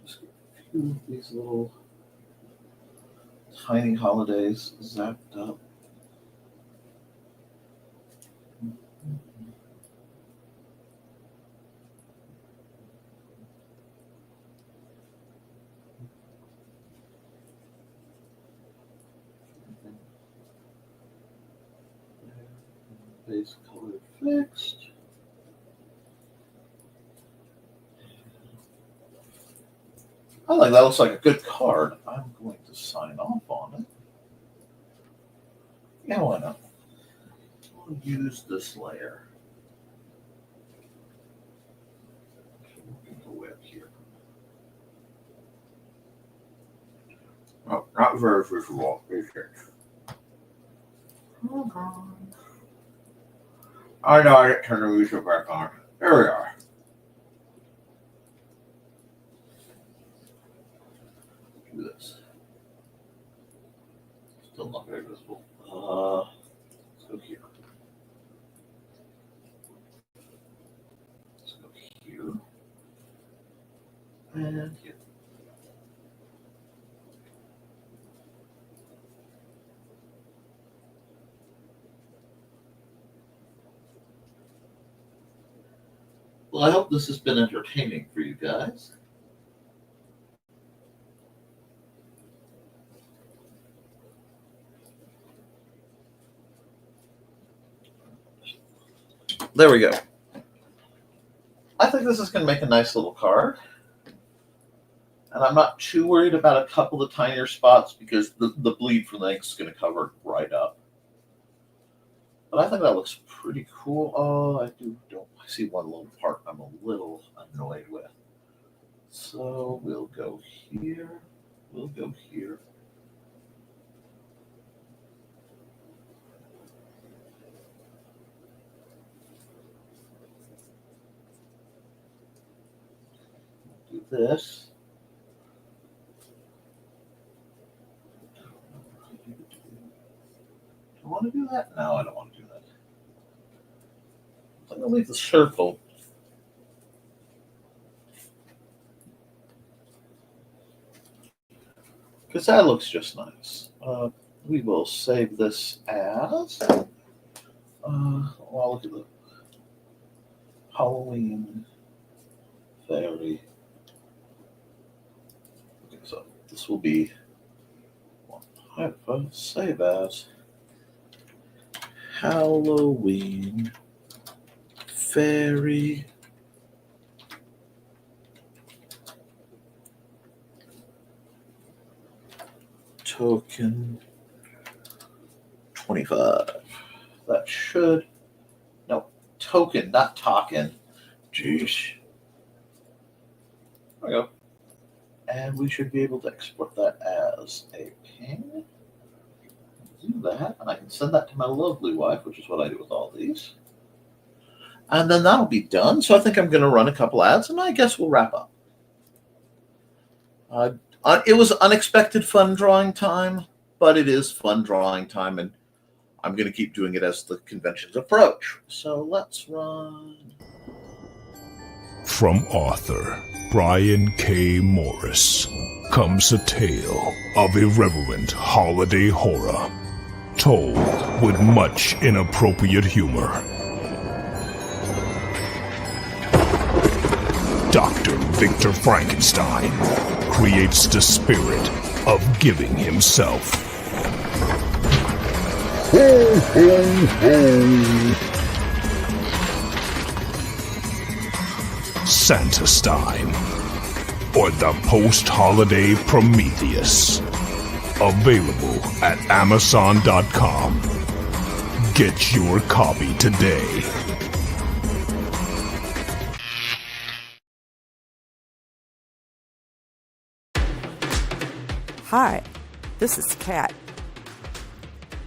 just get a few of these little tiny holidays zapped up. Base color fixed. I think that looks like a good card. I'm going to sign off on it. Yeah, why not? We'll use this layer. Go way up here. Oh, not very visible. I know I didn't turn the music back on. There we are. Do this. Still not very visible. Let's go here. Let's go here. And here. Well, I hope this has been entertaining for you guys. There we go. I think this is going to make a nice little card. And I'm not too worried about a couple of tinier spots because the bleed from the ink is going to cover it right up. But I think that looks pretty cool. Oh, I see one little part I'm a little annoyed with. So we'll go here. We'll go here. Do this. Do I want to do that? No, I don't want to do that. I'm going to leave the circle. Because that looks just nice. We will save this as, well, look at the Halloween fairy. Okay, so this will be, save as Halloween fairy token 25. That should, no, token, not token. Jeez. There we go. And we should be able to export that as a ping. Do that, and I can send that to my lovely wife, which is what I do with all these. And then that'll be done. So I think I'm going to run a couple ads, and I guess we'll wrap up. It was unexpected fun drawing time. but it is fun drawing time, and I'm going to keep doing it as the conventions approach. So let's run. From author Brian K. Morris comes a tale of irreverent holiday horror, told with much inappropriate humor. Dr. Victor Frankenstein creates the spirit of giving himself. Ho, ho, ho! Santastine, or the post-holiday Prometheus. Available at Amazon.com. Get your copy today. Hi, this is Kat.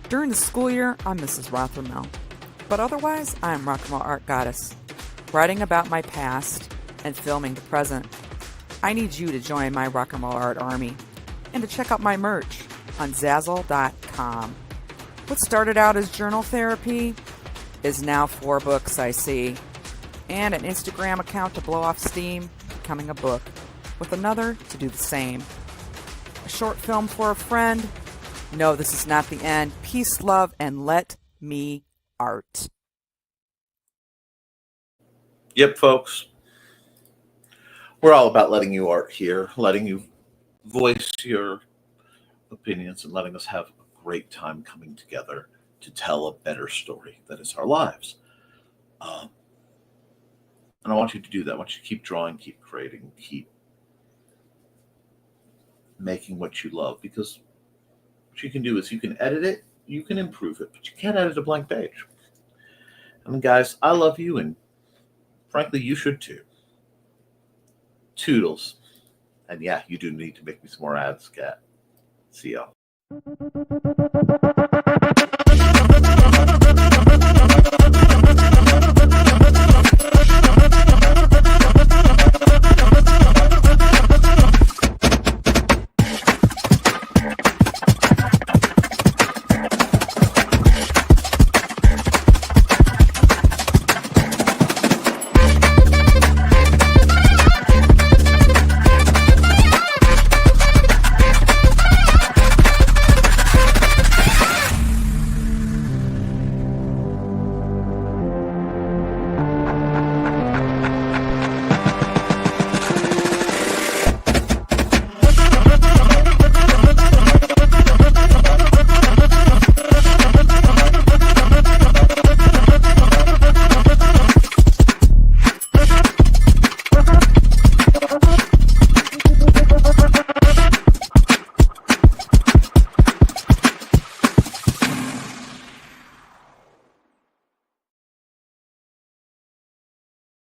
During the school year, I'm Mrs. Rothermel, but otherwise, I'm Rock and Roll Art Goddess, writing about my past and filming the present. I need you to join my Rock and Roll Art army and to check out my merch on Zazzle.com. What started out as journal therapy is now 4 books, I see, and an Instagram account to blow off steam, becoming a book, with another to do the same. A short film for a friend. No, this is not the end. Peace, love, and let me art. Yep, folks. We're all about letting you art here, letting you voice your opinions, and letting us have a great time coming together to tell a better story that is our lives. And I want you to do that. I want you to keep drawing, keep creating, keep making what you love, because what you can do is you can edit it, you can improve it, but you can't edit a blank page. And guys, I love you, and frankly, you should too. Toodles. And yeah, you do need to make me some more ads, Kat. See y'all.